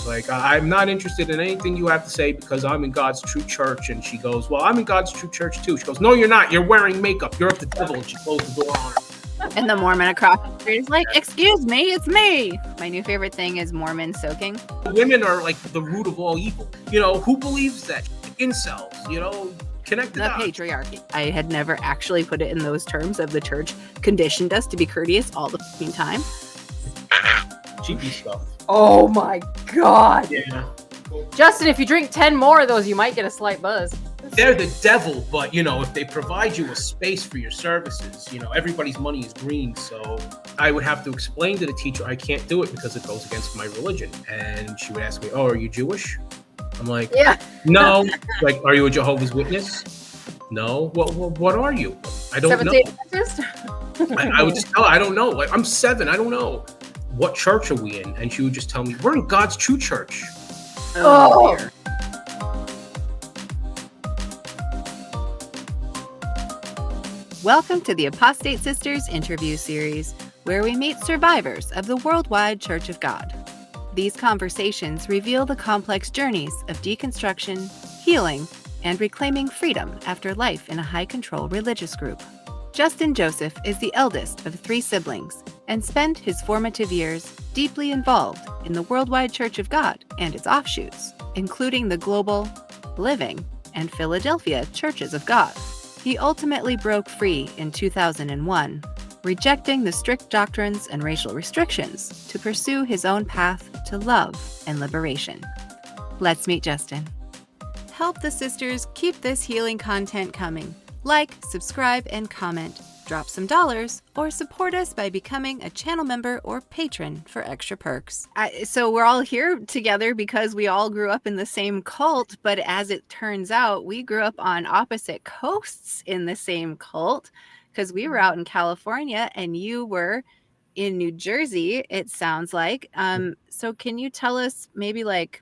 was like, I'm not interested in anything you have to say because I'm in God's true church. And she goes, well, I'm in God's true church too. She goes, no, you're not. You're wearing makeup. You're of the devil. And she closed the door on her. And the Mormon across the street is like, excuse me, it's me. My new favorite thing is Mormon soaking. Women are like the root of all evil. You know, who believes that? Incels, you know, connected The patriarchy. I had never actually put it in those terms of the church conditioned us to be courteous all the fucking time. Cheapy stuff. Oh my God. Yeah. Justin, if you drink 10 more of those, you might get a slight buzz. They're the devil, but, you know, if they provide you a space for your services, you know, everybody's money is green. So I would have to explain to the teacher, I can't do it because it goes against my religion. And she would ask me, oh, are you Jewish? I'm like, Yeah. No. Like, are you a Jehovah's Witness? No. Well, what are you? I don't know. Seventh-day Adventist? I would just tell her, I don't know. Like, I'm 7. I don't know. What church are we in? And she would just tell me, we're in God's true church. Oh. Dear. Welcome to the Apostate Sisters Interview Series, where we meet survivors of the worldwide Church of God. These conversations reveal the complex journeys of deconstruction, healing, and reclaiming freedom after life in a high-control religious group. Justin Joseph is the eldest of 3 siblings and spent his formative years deeply involved in the worldwide Church of God and its offshoots, including the Global, Living, and Philadelphia Churches of God. He ultimately broke free in 2001, rejecting the strict doctrines and racial restrictions to pursue his own path to love and liberation. Let's meet Justin. Help the sisters keep this healing content coming. Like, subscribe, and comment. Drop some dollars, or support us by becoming a channel member or patron for extra perks. So we're all here together because we all grew up in the same cult, but as it turns out, we grew up on opposite coasts in the same cult because we were out in California and you were in New Jersey, it sounds like. So can you tell us maybe like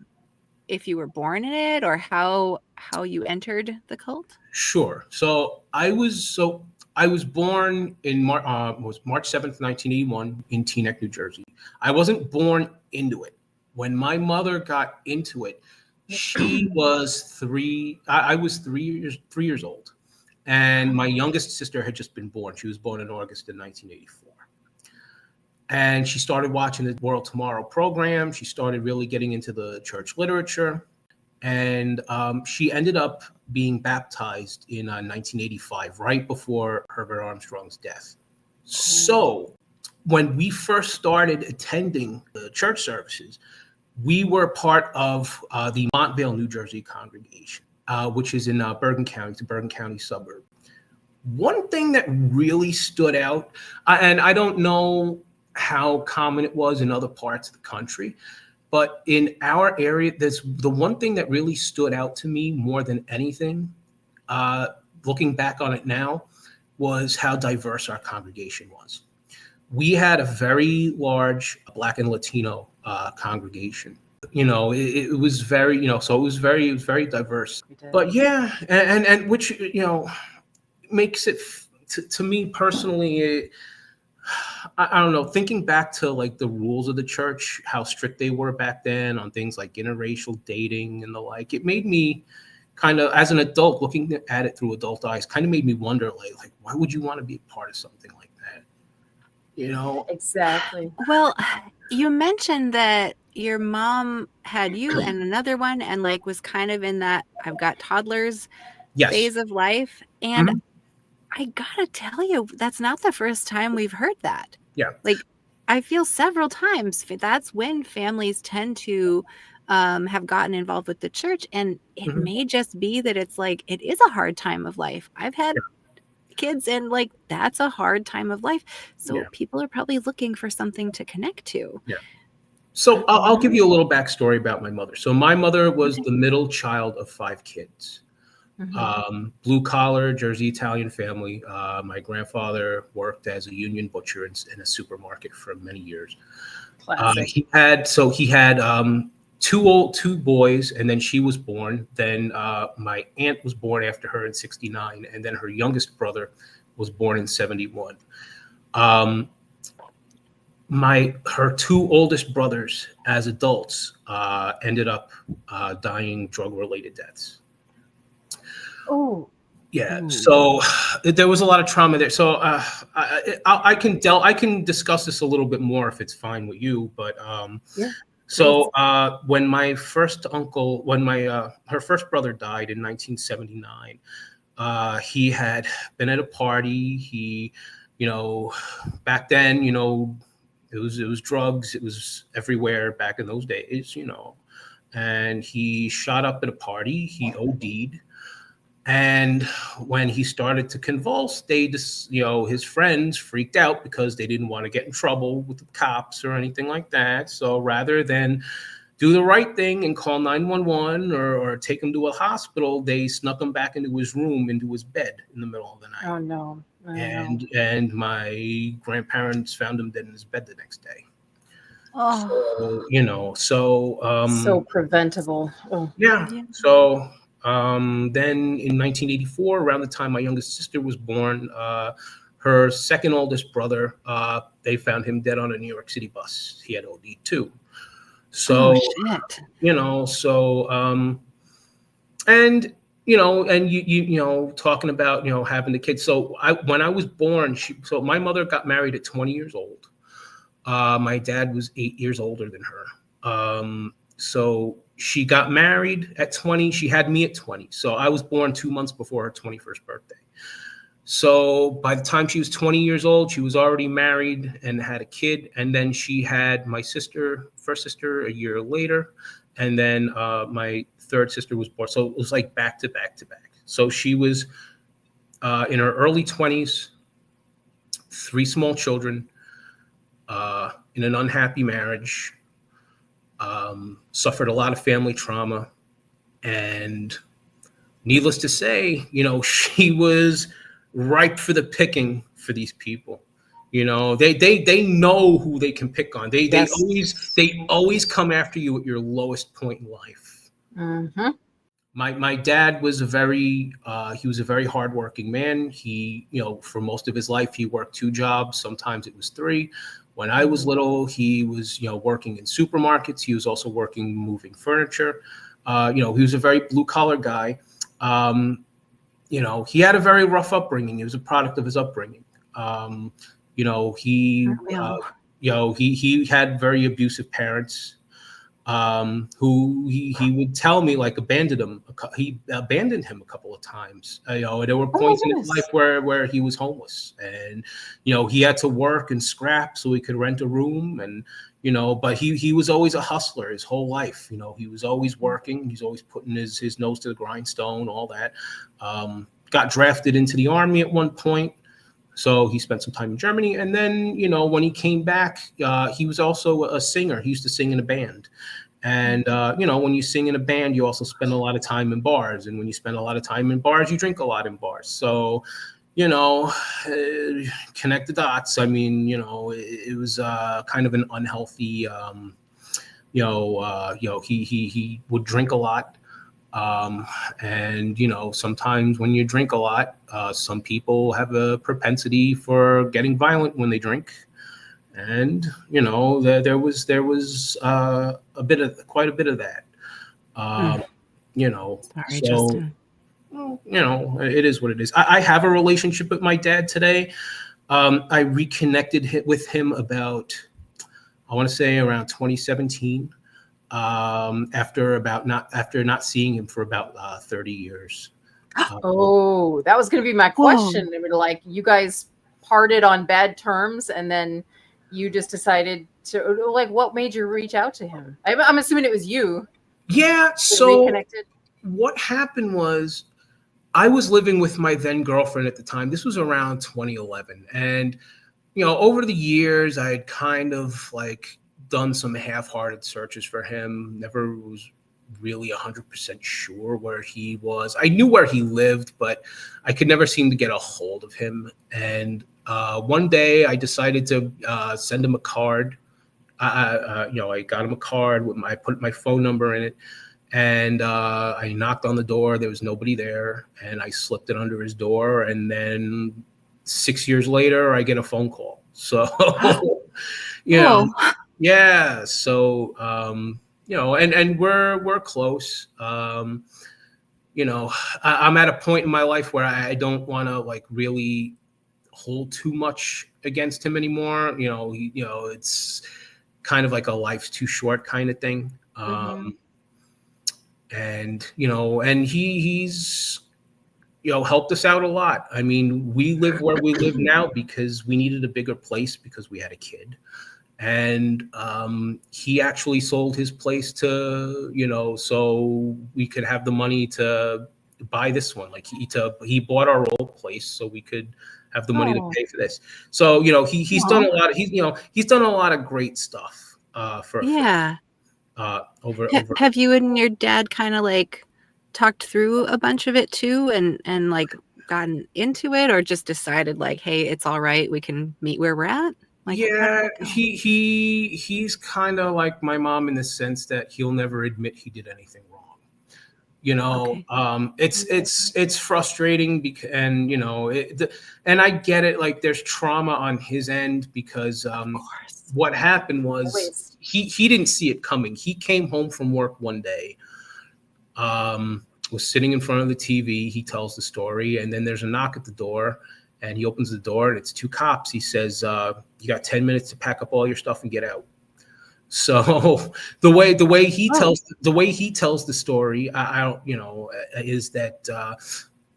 if you were born in it or how you entered the cult? Sure. So I was born in March 7th, 1981 in Teaneck, New Jersey. I wasn't born into it. When my mother got into it, she was 3. I was 3 years old. And my youngest sister had just been born. She was born in August of 1984. And she started watching the World Tomorrow program. She started really getting into the church literature. And she ended up being baptized in 1985, right before Herbert Armstrong's death. So when we first started attending the church services, we were part of the Montvale, New Jersey congregation, which is in Bergen County, it's a Bergen County suburb. One thing that really stood out, and I don't know how common it was in other parts of the country, but in our area, there's the one thing that really stood out to me more than anything, looking back on it now, was how diverse our congregation was. We had a very large Black and Latino congregation. You know, it was very, you know, so it was very diverse. But yeah, and which, you know, makes it to me personally. I don't know, thinking back to like the rules of the church, how strict they were back then on things like interracial dating and the like, it made me kind of, as an adult looking at it through adult eyes, kind of made me wonder like why would you want to be a part of something like that? You know? Exactly. Well, you mentioned that your mom had you and another one and like was kind of in that I've got toddlers phase of life. And I gotta tell you, that's not the first time we've heard that. Yeah. Like, I feel several times that's when families tend to have gotten involved with the church. And it may just be that it's like, it is a hard time of life. I've had kids and like, that's a hard time of life. So people are probably looking for something to connect to. Yeah. So I'll give you a little backstory about my mother. So my mother was the middle child of 5 kids. Blue collar Jersey Italian family. My grandfather worked as a union butcher in a supermarket for many years. He had 2 boys, and then she was born. Then my aunt was born after her in 1969, and then her youngest brother was born in 1971. her two oldest brothers as adults ended up dying drug-related deaths. Oh. Yeah, so there was a lot of trauma there. So I can discuss this a little bit more if it's fine with you. But Yeah, so when my first uncle, her first brother died in 1979, he had been at a party. He, back then, it was drugs. It was everywhere back in those days, and he shot up at a party. He OD'd. And when he started to convulse, they just, his friends freaked out because they didn't want to get in trouble with the cops or anything like that. So rather than do the right thing and call 911 or take him to a hospital, they snuck him back into his room, into his bed in the middle of the night. Oh no. And my grandparents found him dead in his bed the next day. Oh. So, So preventable. Oh. Yeah. So then in 1984, around the time my youngest sister was born, her second oldest brother, they found him dead on a New York City bus. He had OD too. So, shit. And you talking about, having the kids. So when I was born, my mother got married at 20 years old. My dad was 8 years older than her. So she got married at 20. She had me at 20. So I was born 2 months before her 21st birthday. So by the time she was 20 years old, she was already married and had a kid. And then she had my first sister, a year later. And then my third sister was born. So it was like back to back to back. So she was in her early 20s, 3 small children, in an unhappy marriage. Suffered a lot of family trauma, and needless to say, she was ripe for the picking for these people. They know who they can pick on. They always come after you at your lowest point in life. Mm-hmm. My dad was a very hardworking man. He, for most of his life, he worked 2 jobs. Sometimes it was 3. When I was little, he was, working in supermarkets. He was also working moving furniture. He was a very blue collar guy. He had a very rough upbringing. He was a product of his upbringing. He had very abusive parents. Who he would tell me abandoned him. He abandoned him a couple of times. There were points in his life where he was homeless, and he had to work and scrap so he could rent a room, and but he was always a hustler his whole life. He was always working. He's always putting his nose to the grindstone, all that. Got drafted into the army at one point. So he spent some time in Germany. And then, when he came back, he was also a singer. He used to sing in a band. And, when you sing in a band, you also spend a lot of time in bars. And when you spend a lot of time in bars, you drink a lot in bars. So, connect the dots. I mean, it was kind of an unhealthy, he would drink a lot. And sometimes when you drink a lot, some people have a propensity for getting violent when they drink, and there was quite a bit of that. Sorry, So Justin. it is what it is. I have a relationship with my dad today. I reconnected with him about, I want to say, around 2017. After not seeing him for about 30 years. That was going to be my question. I mean, you guys parted on bad terms, and then you just decided to, what made you reach out to him? I'm assuming it was you. Yeah. So what happened was, I was living with my then girlfriend at the time. This was around 2011, and over the years, I had kind of done some half-hearted searches for him. Never was really 100% sure where he was. I knew where he lived, but I could never seem to get a hold of him. And one day I decided to send him a card. I got him a card I put my phone number in it, and I knocked on the door. There was nobody there, and I slipped it under his door. And then 6 years later, I get a phone call. So you know, yeah. So, and we're close. I'm at a point in my life where I don't want to like really hold too much against him anymore. It's kind of like a life's too short kind of thing. And he's helped us out a lot. I mean, we live where we live now because we needed a bigger place because we had a kid. And he actually sold his place to, so we could have the money to buy this one. Like he bought our old place so we could have the money to pay for this. So, he's done a lot of, he's done a lot of great stuff over. Have you and your dad kind of like talked through a bunch of it too and like gotten into it, or just decided like, hey, it's all right, we can meet where we're at? Like, yeah, he's kind of like my mom in the sense that he'll never admit he did anything wrong. It's frustrating because, and and I get it. Like, there's trauma on his end because what happened was he didn't see it coming. He came home from work one day, was sitting in front of the TV. He tells the story, and then there's a knock at the door. And he opens the door, and it's two cops. He says, "You got 10 minutes to pack up all your stuff and get out." So the way he tells the story, I don't, is that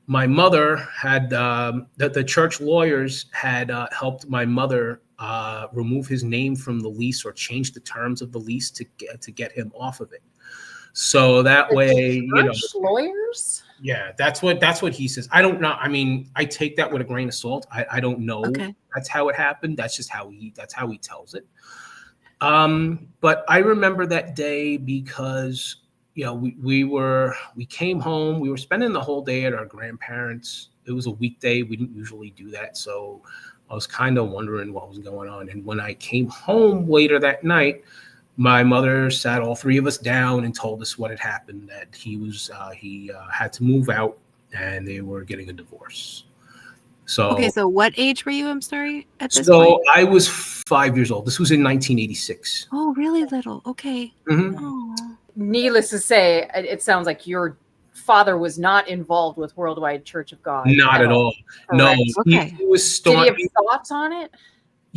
my mother had that the church lawyers had helped my mother remove his name from the lease or change the terms of the lease to get him off of it. So that way, lawyers. Yeah, that's what he says. I don't know. I mean, I take that with a grain of salt. I don't know. Okay. That's how it happened. That's just how he tells it. But I remember that day because we came home. We were spending the whole day at our grandparents'. It was a weekday. We didn't usually do that, so I was kind of wondering what was going on. And when I came home later that night, my mother sat all three of us down and told us what had happened, that he had to move out and they were getting a divorce. So okay, so what age were you? I'm sorry. At this point? I was 5 years old. This was in 1986. Oh, really little. Okay. Mm-hmm. Oh. Needless to say, it sounds like your father was not involved with Worldwide Church of God. Not at all. No. Okay. He was Did he have thoughts on it?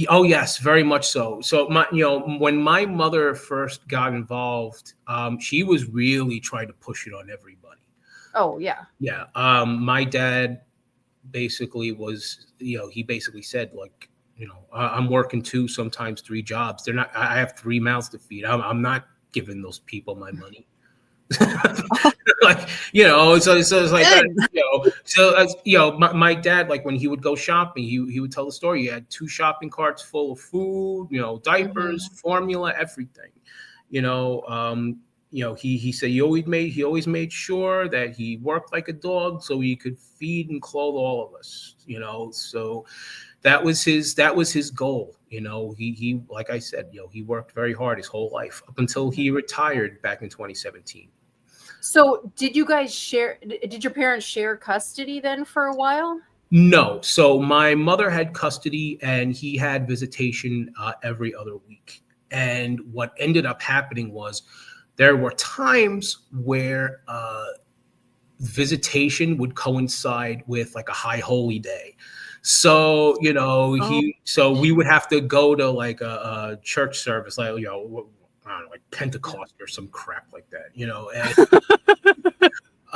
Oh yes, very much so. So when my mother first got involved, she was really trying to push it on everybody. Oh yeah. Yeah. My dad basically was, he basically said, like, I'm working 2, sometimes 3 jobs. I have 3 mouths to feed. I'm not giving those people my money. Like, so it's like that, so as my dad, like when he would go shopping, he would tell the story. He had 2 shopping carts full of food, diapers, formula, everything. He said he always made sure that he worked like a dog so he could feed and clothe all of us. So that was his goal. He like I said, he worked very hard his whole life up until he retired back in 2017. So did your parents share custody then for a while? No. So my mother had custody and he had visitation every other week. And what ended up happening was there were times where visitation would coincide with like a high holy day. So, so we would have to go to like a church service, like, I don't know, like Pentecost or some crap like that, and,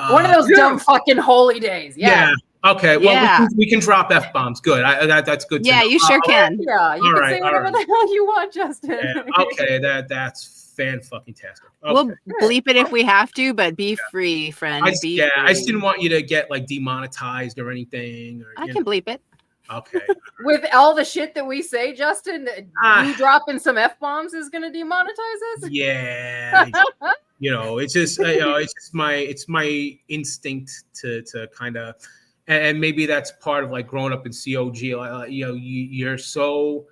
one of those dumb fucking holy days. Yeah. Okay. Well, we can drop F-bombs. Good. That's good. Yeah, you sure can. Yeah. You can say whatever the hell you want, Justin. Yeah, okay. That's fan-fucking-tastic. Okay. We'll bleep it if we have to, but be free, friend. I just didn't want you to get like demonetized or anything. I can bleep it. Okay. With all the shit that we say, Justin, you dropping some F-bombs is going to demonetize us? Yeah. It's just, it's my instinct to kind of, and maybe that's part of like growing up in COG. You're so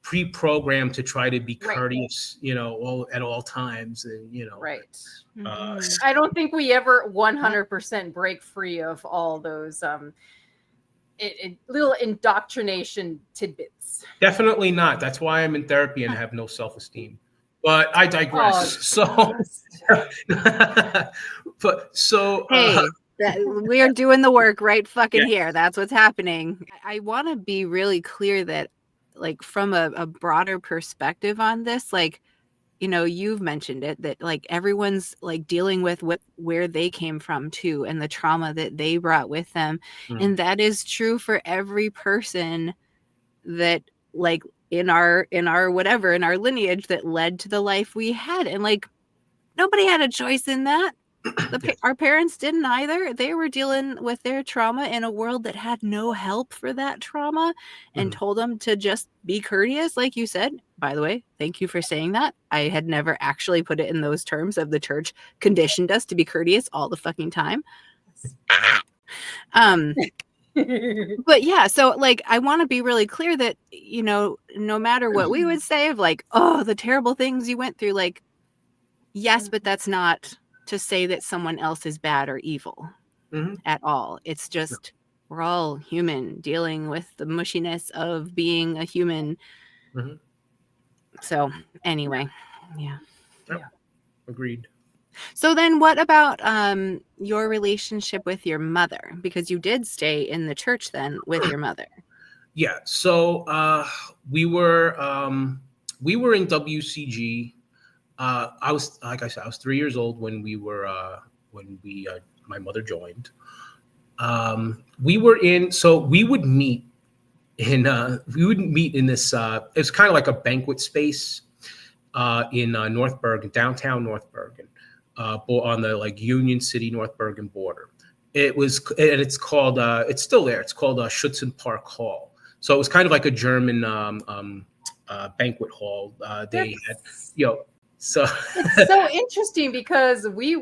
pre-programmed to try to be courteous, at all times, and Right. I don't think we ever 100% break free of all those little indoctrination tidbits. Definitely not. That's why I'm in therapy and have no self-esteem. But I digress. Oh, Hey, we are doing the work right fucking Yeah. here. That's what's happening. I want to be really clear that, like, from a broader perspective on this, like, you know, you've mentioned it, that like everyone's like dealing with where they came from too, and the trauma that they brought with them. And that is true for every person that, like, in our whatever, in our lineage that led to the life we had. And like, nobody had a choice in that. Our parents didn't either. They were dealing with their trauma in a world that had no help for that trauma, and told them to just be courteous, like you said. By the way, thank you for saying that. I had never actually put it in those terms of the church conditioned us to be courteous all the fucking time. But yeah, so like, I want to be really clear that, you know, no matter what we would say of like, oh, the terrible things you went through, like, yes, but that's not to say that someone else is bad or evil at all. It's just, we're all human dealing with the mushiness of being a human. So anyway, yeah. Agreed. So then what about your relationship with your mother? Because you did stay in the church then with your mother. Yeah. So we were in WCG. I was, like I said, I was 3 years old when my mother joined. We would meet in this. It's kind of like a banquet space in North Bergen, downtown North Bergen, on the like Union City North Bergen border. It's called. It's still there. It's called Schutzen Park Hall. So it was kind of like a German banquet hall. They had, you know. So it's so interesting because we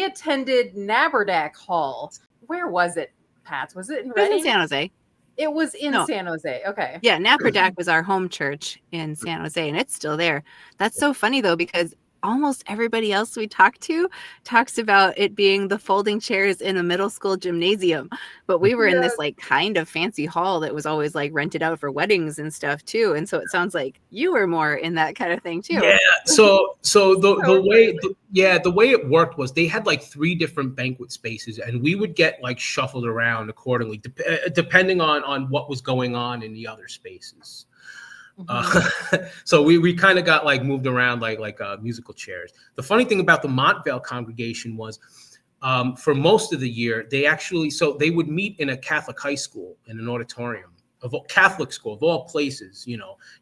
attended Naberdack Hall. Where was it, Pat? Was it in Reading? It was in San Jose. It was in San Jose. Okay. Yeah, Naberdack was our home church in San Jose, and it's still there. That's so funny though, because almost everybody else we talk to talks about it being the folding chairs in a middle school gymnasium, but we were in this like kind of fancy hall that was always like rented out for weddings and stuff too. And so it sounds like you were more in that kind of thing too. Yeah. So the way it worked was they had like 3 different banquet spaces, and we would get like shuffled around accordingly, depending on what was going on in the other spaces. So we kind of got like moved around like musical chairs. The funny thing about the Montvale congregation was, for most of the year, they would meet in a Catholic high school in an auditorium of a Catholic school of all places.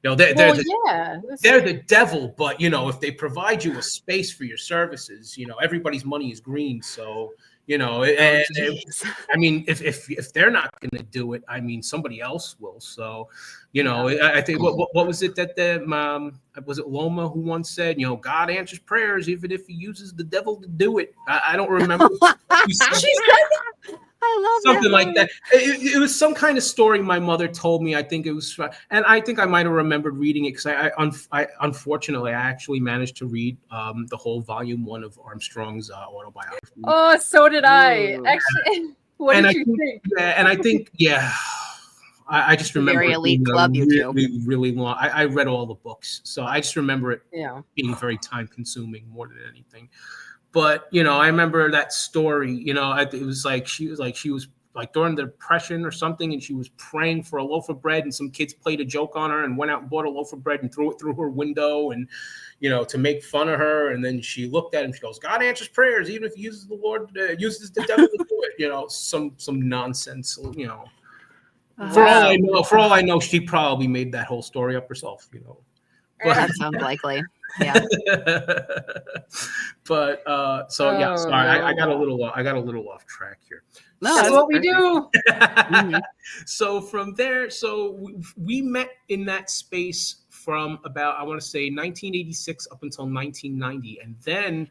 They're the devil, but if they provide you a space for your services, everybody's money is green. So. I mean, if they're not going to do it, I mean, somebody else will. So, I think what was it that was it Loma who once said, God answers prayers even if he uses the devil to do it. I don't remember. She said that. I love something like that. It was some kind of story my mother told me. I think it was, and I think I might have remembered reading it because I unfortunately I actually managed to read the whole volume 1 of Armstrong's autobiography. Oh, so did I. Actually, what did you think? Yeah, and I think I just remember very elite club. Really long. I read all the books, so I just remember it being very time consuming more than anything. But, I remember that story, it was like, she was like during the Depression or something, and she was praying for a loaf of bread, and some kids played a joke on her and went out and bought a loaf of bread and threw it through her window and, to make fun of her. And then she looked at him, she goes, God answers prayers, even if he uses uses the devil to do it, some nonsense, For all I know, she probably made that whole story up herself, But, that sounds likely. Yeah. But sorry, I got a little off track here. No, that's what we do. So from there, we met in that space from about, I want to say 1986 up until 1990, and then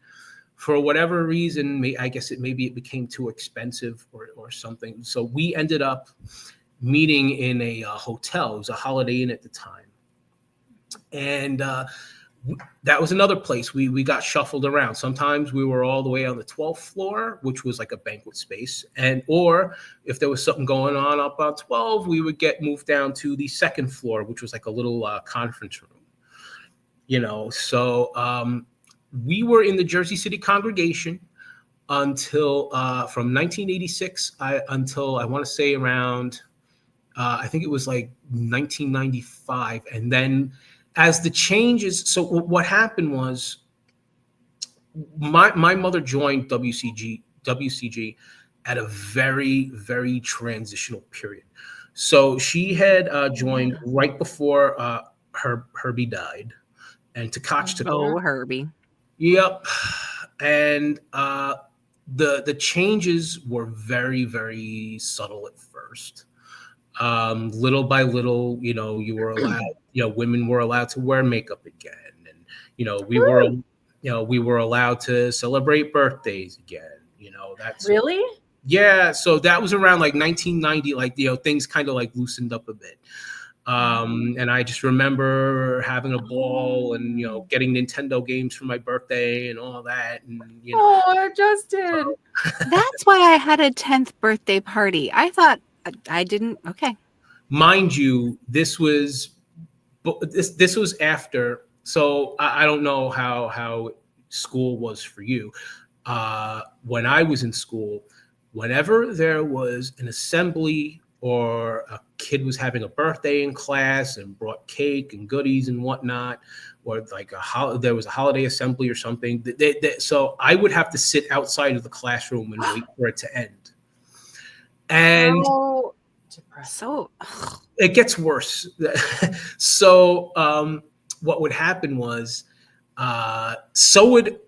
for whatever reason, I guess maybe it became too expensive or something. So we ended up meeting in a hotel. It was a Holiday Inn at the time, and that was another place we got shuffled around. Sometimes we were all the way on the 12th floor, which was like a banquet space, or if there was something going on up on 12, we would get moved down to the 2nd floor, which was like a little conference room. So we were in the Jersey City congregation until from 1986 until I want to say around I think it was like 1995, and then as the changes, so what happened was my mother joined WCG at a very, very transitional period. So she had joined right before Herbie died, and Takach took over. Oh, Herbie. Yep. And the changes were very, very subtle at first. Little by little, you were allowed, women were allowed to wear makeup again. And, we were allowed to celebrate birthdays again. That's Really? Yeah. So that was around like 1990, like, things kind of like loosened up a bit. And I just remember having a ball and, getting Nintendo games for my birthday and all that. And, Oh, Justin. That's why I had a 10th birthday party. I thought I didn't. Okay. Mind you, this was after. So I don't know how school was for you. When I was in school, whenever there was an assembly or a kid was having a birthday in class and brought cake and goodies and whatnot, or like there was a holiday assembly or something, so I would have to sit outside of the classroom and wait for it to end. And so it gets worse. So what would happen was, I would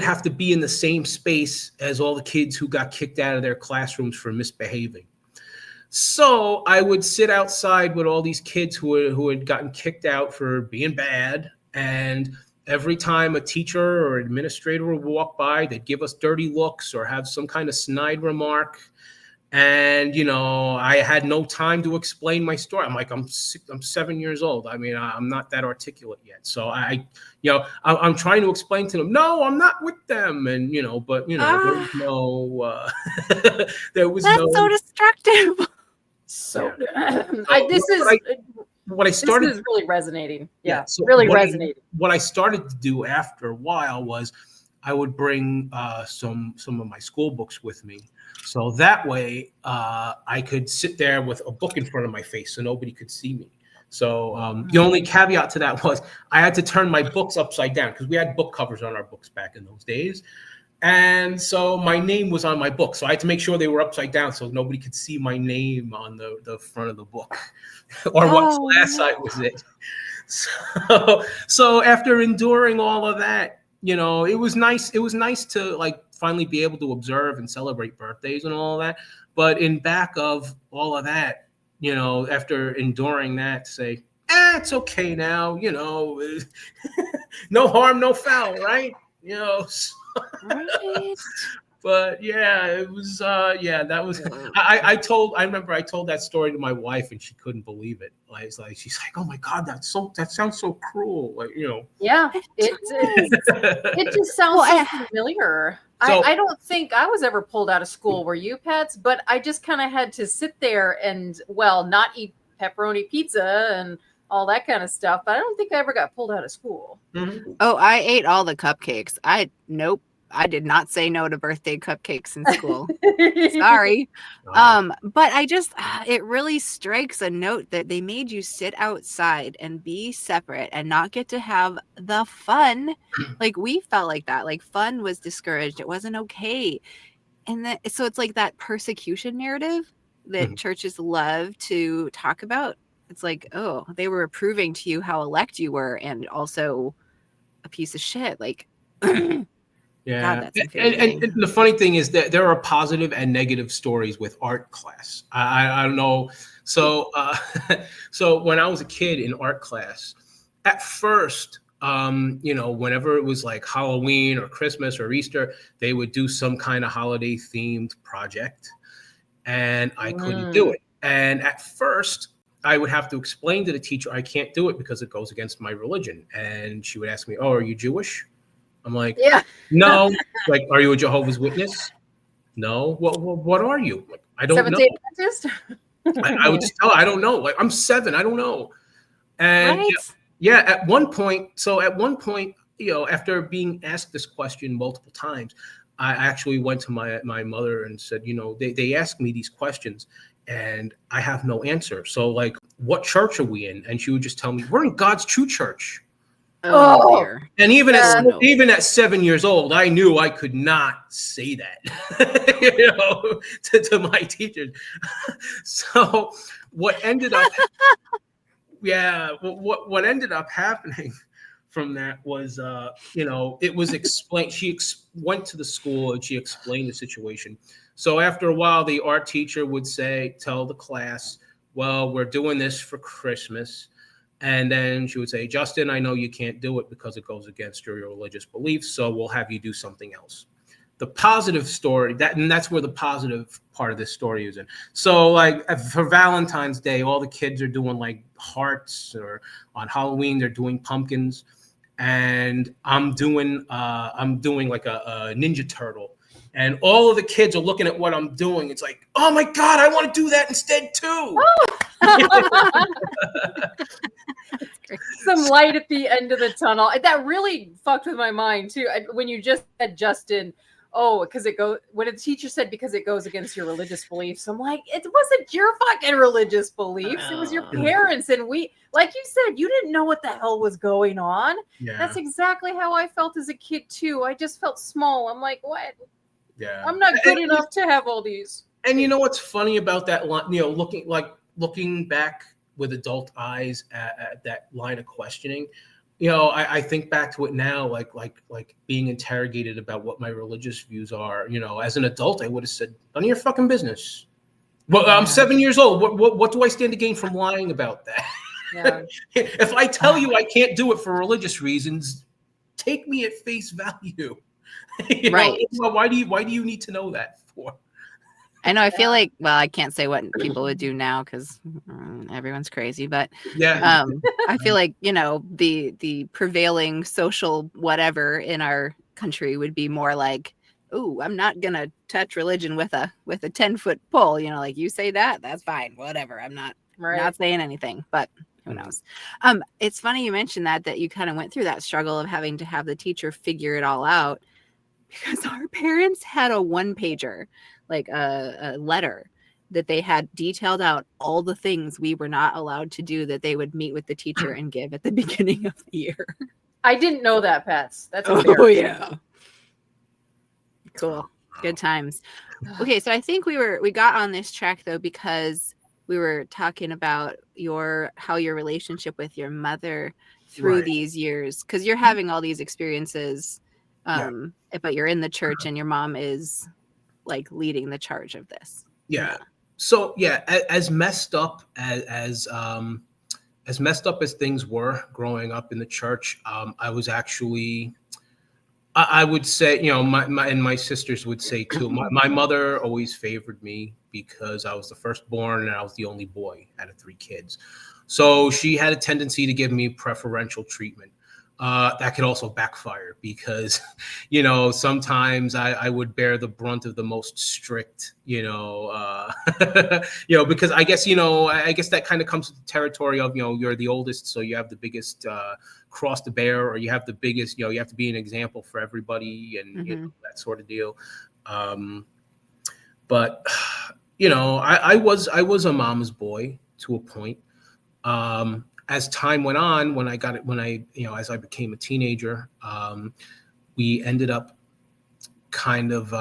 have to be in the same space as all the kids who got kicked out of their classrooms for misbehaving. So I would sit outside with all these kids who had gotten kicked out for being bad. And every time a teacher or administrator would walk by, they'd give us dirty looks or have some kind of snide remark. And, I had no time to explain my story. I'm like, I'm 7 years old. I mean, I'm not that articulate yet. So I'm trying to explain to them, no, I'm not with them. And, there was no, that's so destructive. So what I started. This is really resonating. Yeah, so really resonating. What I started to do after a while was I would bring some of my school books with me. So that way I could sit there with a book in front of my face so nobody could see me. So the only caveat to that was I had to turn my books upside down because we had book covers on our books back in those days. And so my name was on my book. So I had to make sure they were upside down so nobody could see my name on the front of the book or what class I was in. So after enduring all of that, it was nice. It was nice to like finally be able to observe and celebrate birthdays and all that. But in back of all of that, after enduring that, to say, it's okay now, no harm, no foul, right? Right. But yeah, it was that was I remember I told that story to my wife and she couldn't believe it. She's like, oh my God, that sounds so cruel. Yeah, it just sounds so familiar. So, I don't think I was ever pulled out of school, were you, Pats? But I just kind of had to sit there and not eat pepperoni pizza and all that kind of stuff. But I don't think I ever got pulled out of school. Mm-hmm. Oh, I ate all the cupcakes. Nope. I did not say no to birthday cupcakes in school. Sorry. But it really strikes a note that they made you sit outside and be separate and not get to have the fun. Like we felt like that, like fun was discouraged. It wasn't okay. And so it's like that persecution narrative that churches love to talk about. It's like, oh, they were proving to you how elect you were and also a piece of shit. Like, yeah. God, that's infuriating. And the funny thing is that there are positive and negative stories with art class. I don't know. So, so when I was a kid in art class, at first, whenever it was like Halloween or Christmas or Easter, they would do some kind of holiday themed project and I couldn't do it. And at first I would have to explain to the teacher, I can't do it because it goes against my religion. And she would ask me, oh, are you Jewish? I'm like, Yeah. no. Like, are you a Jehovah's Witness? No. What are you? Like, I don't know. Seventh-day Adventist? I would just tell her, I don't know. Like, I'm 7. I don't know. And Right? yeah, at one point, after being asked this question multiple times, I actually went to my mother and said, they asked me these questions and I have no answer. So like, what church are we in? And she would just tell me, we're in God's true church. Oh. Dear. And even no. even at 7 years old, I knew I could not say that, to my teachers. So what ended up, what ended up happening from that was, it was explained. She went to the school and she explained the situation. So after a while, the art teacher would tell the class, well, we're doing this for Christmas. And then she would say, Justin, I know you can't do it because it goes against your religious beliefs, so we'll have you do something else. The positive story, that's where the positive part of this story is in. So like for Valentine's Day, all the kids are doing like hearts, or on Halloween, they're doing pumpkins. And I'm doing like a Ninja Turtle. And all of the kids are looking at what I'm doing. It's like, oh my God, I want to do that instead too. Some light at the end of the tunnel. That really fucked with my mind too. When you just said, Justin, when a teacher said because it goes against your religious beliefs, I'm like, it wasn't your fucking religious beliefs. It was your parents. And we, like you said, you didn't know what the hell was going on. Yeah. That's exactly how I felt as a kid too. I just felt small. I'm like, what? Yeah. I'm not good enough to have all these. And you know what's funny about that line, looking back with adult eyes at that line of questioning, I think back to it now, like being interrogated about what my religious views are. As an adult, I would have said, none of your fucking business. Well, I'm 7 years old. What do I stand to gain from lying about that? Yeah. If I tell you I can't do it for religious reasons, take me at face value. Right. Why do you need to know that for? I know. I feel like, well, I can't say what people would do now because everyone's crazy, but yeah, I feel like, the prevailing social whatever in our country would be more like, oh, I'm not going to touch religion with a 10-foot pole. Like you say that's fine. Whatever. I'm not saying anything, but who knows? It's funny you mentioned that you kind of went through that struggle of having to have the teacher figure it all out, because our parents had a 1-pager, like a letter that they had detailed out all the things we were not allowed to do that they would meet with the teacher and give at the beginning of the year. I didn't know that, Pets. That's Oh yeah. Cool. Good times. Okay, so I think we got on this track though because we were talking about how your relationship with your mother through these years, because you're having all these experiences, but you're in the church and your mom is like leading the charge of this. Yeah. So yeah, as messed up as messed up as things were growing up in the church, I was actually, I would say, my sisters would say too, my mother always favored me because I was the firstborn and I was the only boy out of 3 kids. So she had a tendency to give me preferential treatment. That could also backfire because, sometimes I would bear the brunt of the most strict, because I guess that kind of comes with the territory of, you're the oldest, so you have the biggest cross to bear, or you have the biggest, you have to be an example for everybody and that sort of deal. But I was a mama's boy to a point. As time went on, as I became a teenager, we ended up kind of,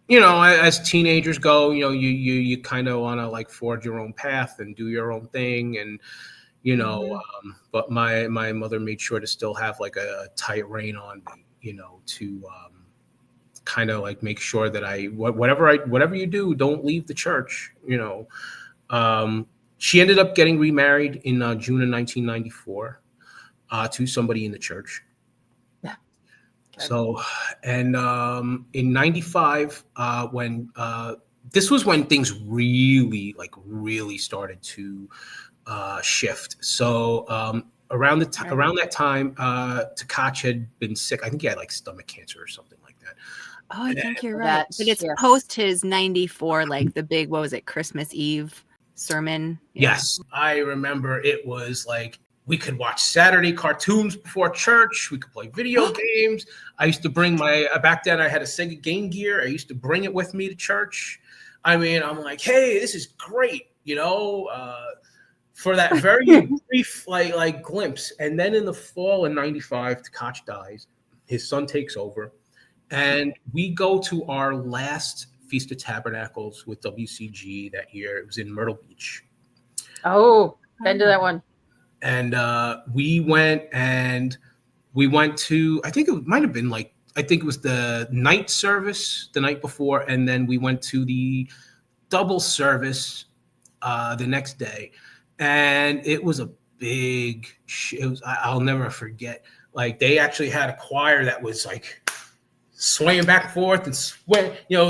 as teenagers go, you kind of want to like forge your own path and do your own thing. And, but my mother made sure to still have like a tight rein on me, to kind of like make sure that whatever you do, don't leave the church, She ended up getting remarried in June of 1994 to somebody in the church. Yeah. Okay. So, and in 95, when this was when things really started to shift. So around that time, Tkach had been sick. I think he had like stomach cancer or something like that. Oh, I think you're right. But it's post his 94, like the big, what was it, Christmas Eve sermon? Yeah. Yes. I remember it was like we could watch Saturday cartoons before church. We could play video games. I used to bring back then I had a Sega Game Gear. I used to bring it with me to church. I mean, I'm like, hey, this is great, for that very brief like glimpse. And then in the fall of 95, Tkach dies. His son takes over. And we go to our last Feast of Tabernacles with WCG that year. It was in Myrtle Beach. Oh, been to that one. And we went to, I think it might have been I think it was the night service the night before. And then we went to the double service the next day. And it was a big, I'll never forget. Like they actually had a choir that was like swaying back and forth and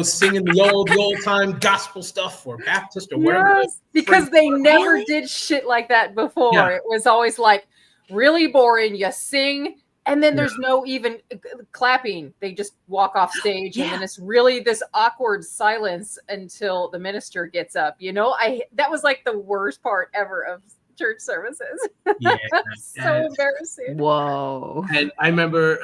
singing the old time gospel stuff or Baptist or whatever. Yes, because they never did shit like that before. Yeah. It was always like really boring. You sing and then there's no even clapping. They just walk off stage and then it's really this awkward silence until the minister gets up. That was like the worst part ever of church services. Yeah. So embarrassing. Whoa. And I remember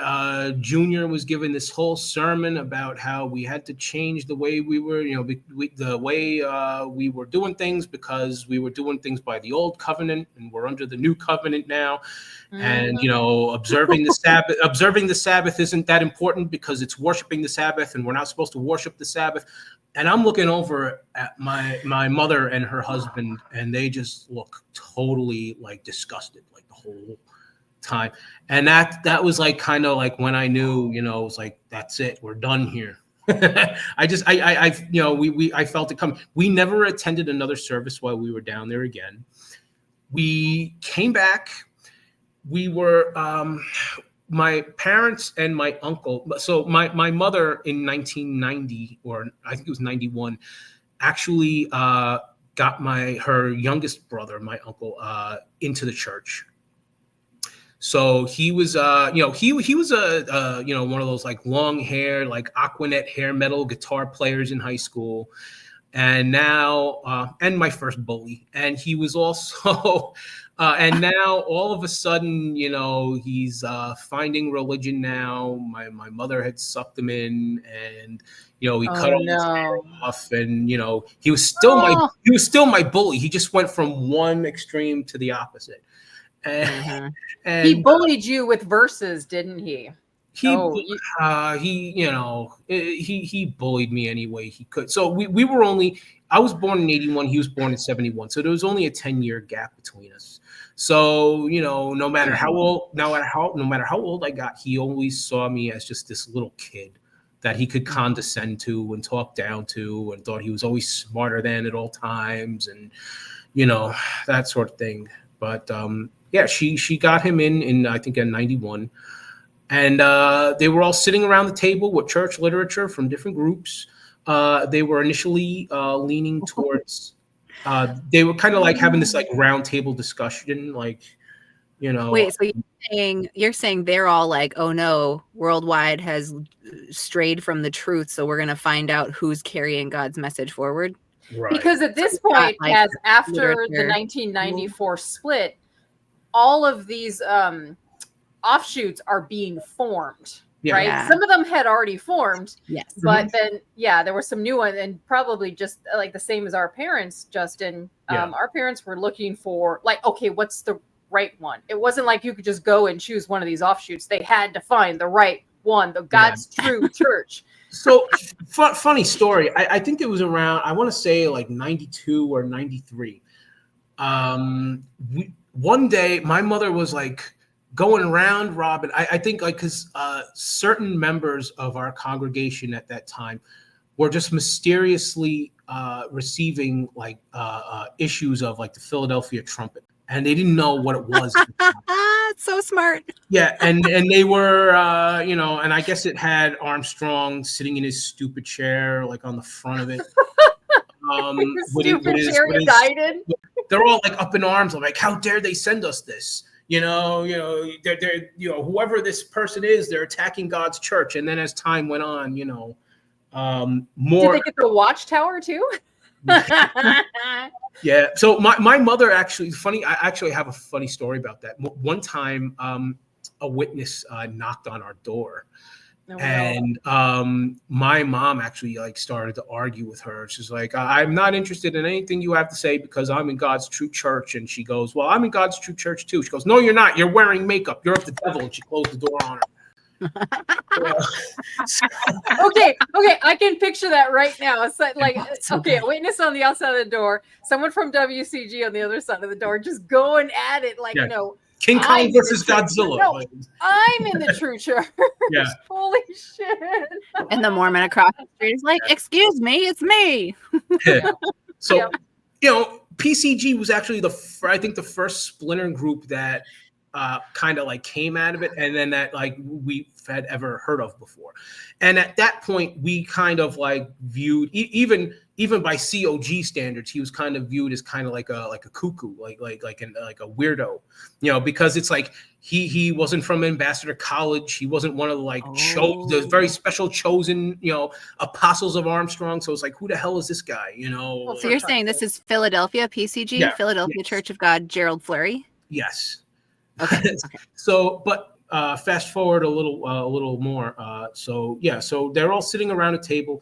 Junior was given this whole sermon about how we had to change the way we were, the way we were doing things because we were doing things by the old covenant and we're under the new covenant now. And, observing the Sabbath isn't that important because it's worshiping the Sabbath and we're not supposed to worship the Sabbath. And I'm looking over at my mother and her husband, and they just look totally like disgusted, like the whole time. And that was like kind of like when I knew, it was like, that's it, we're done here. I felt it coming. We never attended another service while we were down there again. We came back. We were my parents and my uncle. So my mother in 1990, or I think it was 91, actually got her youngest brother, my uncle, into the church. So he was, he was one of those like long hair, like Aquanet hair metal guitar players in high school. And now, and my first bully. And he was also, and now all of a sudden, he's finding religion now. My mother had sucked him in, and he cut all his hair off, and he was still my bully. He just went from one extreme to the opposite. And he bullied you with verses, didn't he? He bullied me any way he could. So we were I was born in 81. He was born in 71. So there was only a 10-year gap between us. So, no matter how old I got, he always saw me as just this little kid that he could condescend to and talk down to, and thought he was always smarter than at all times, and that sort of thing. But she got him in I think in 91. And they were all sitting around the table with church literature from different groups. They were initially leaning towards, they were kind of like having this like round table discussion, like, Wait, so you're saying they're all like, oh no, Worldwide has strayed from the truth, so we're going to find out who's carrying God's message forward? Right. Because at this point, as after the 1994 split, all of these offshoots are being formed, right? Yeah. Some of them had already formed, yes, but then there were some new ones, and probably just like the same as our parents, Justin. Our parents were looking for like, okay, what's the right one? It wasn't like you could just go and choose one of these offshoots. They had to find the right one, the God's true church. So funny story. I think it was around, I want to say like 92 or 93. One day my mother was like, going around, Rob, and I think like because certain members of our congregation at that time were just mysteriously receiving like issues of like the Philadelphia Trumpet, and they didn't know what it was. So smart. Yeah, and they were and I guess it had Armstrong sitting in his stupid chair like on the front of it. Stupid chariot guided. They're all like up in arms, like, how dare they send us this? They're whoever this person is, they're attacking God's church. And then as time went on, more. Did they get the watchtower too? Yeah. So my mother actually, funny. I actually have a funny story about that. One time, a witness knocked on our door. Oh, and my mom actually started to argue with her. She's like, I'm not interested in anything you have to say because I'm in God's true church. And she goes, well, I'm in God's true church too. She goes, no, you're not. You're wearing makeup. You're of the devil. And she closed the door on her. Okay, I can picture that right now. It's like, okay, a witness on the outside of the door, someone from WCG on the other side of the door, just going at it like, King Kong versus Godzilla. No, I'm in the true church. Yeah. Holy shit. And the Mormon across the street is like, excuse me, it's me. Yeah. So, PCG was actually the first splinter group that kind of came out of it, and then that we had ever heard of before. And at that point, we kind of viewed even by COG standards, he was kind of viewed as kind of like a cuckoo, like a weirdo, because it's like he wasn't from Ambassador College, he wasn't one of the very special chosen apostles of Armstrong. So it's like, who the hell is this guy? So you're saying this is Philadelphia PCG, Philadelphia Church of God, Gerald Fleury? Yes. Okay. So, but fast forward a little more. So they're all sitting around a table.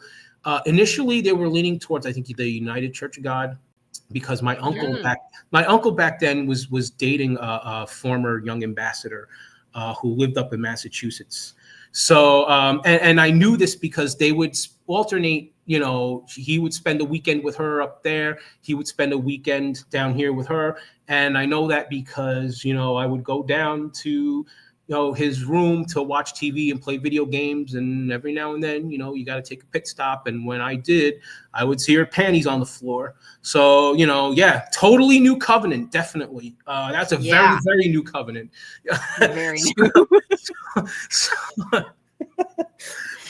Initially, they were leaning towards, I think, the United Church of God, because my uncle back then was dating a former young ambassador who lived up in Massachusetts. So, and I knew this because they would alternate. He would spend a weekend with her up there. He would spend a weekend down here with her. And I know that because, I would go down to, his room to watch TV and play video games. And every now and then, you got to take a pit stop. And when I did, I would see her panties on the floor. So, totally new covenant. Definitely. That's a very, very new covenant. Very new.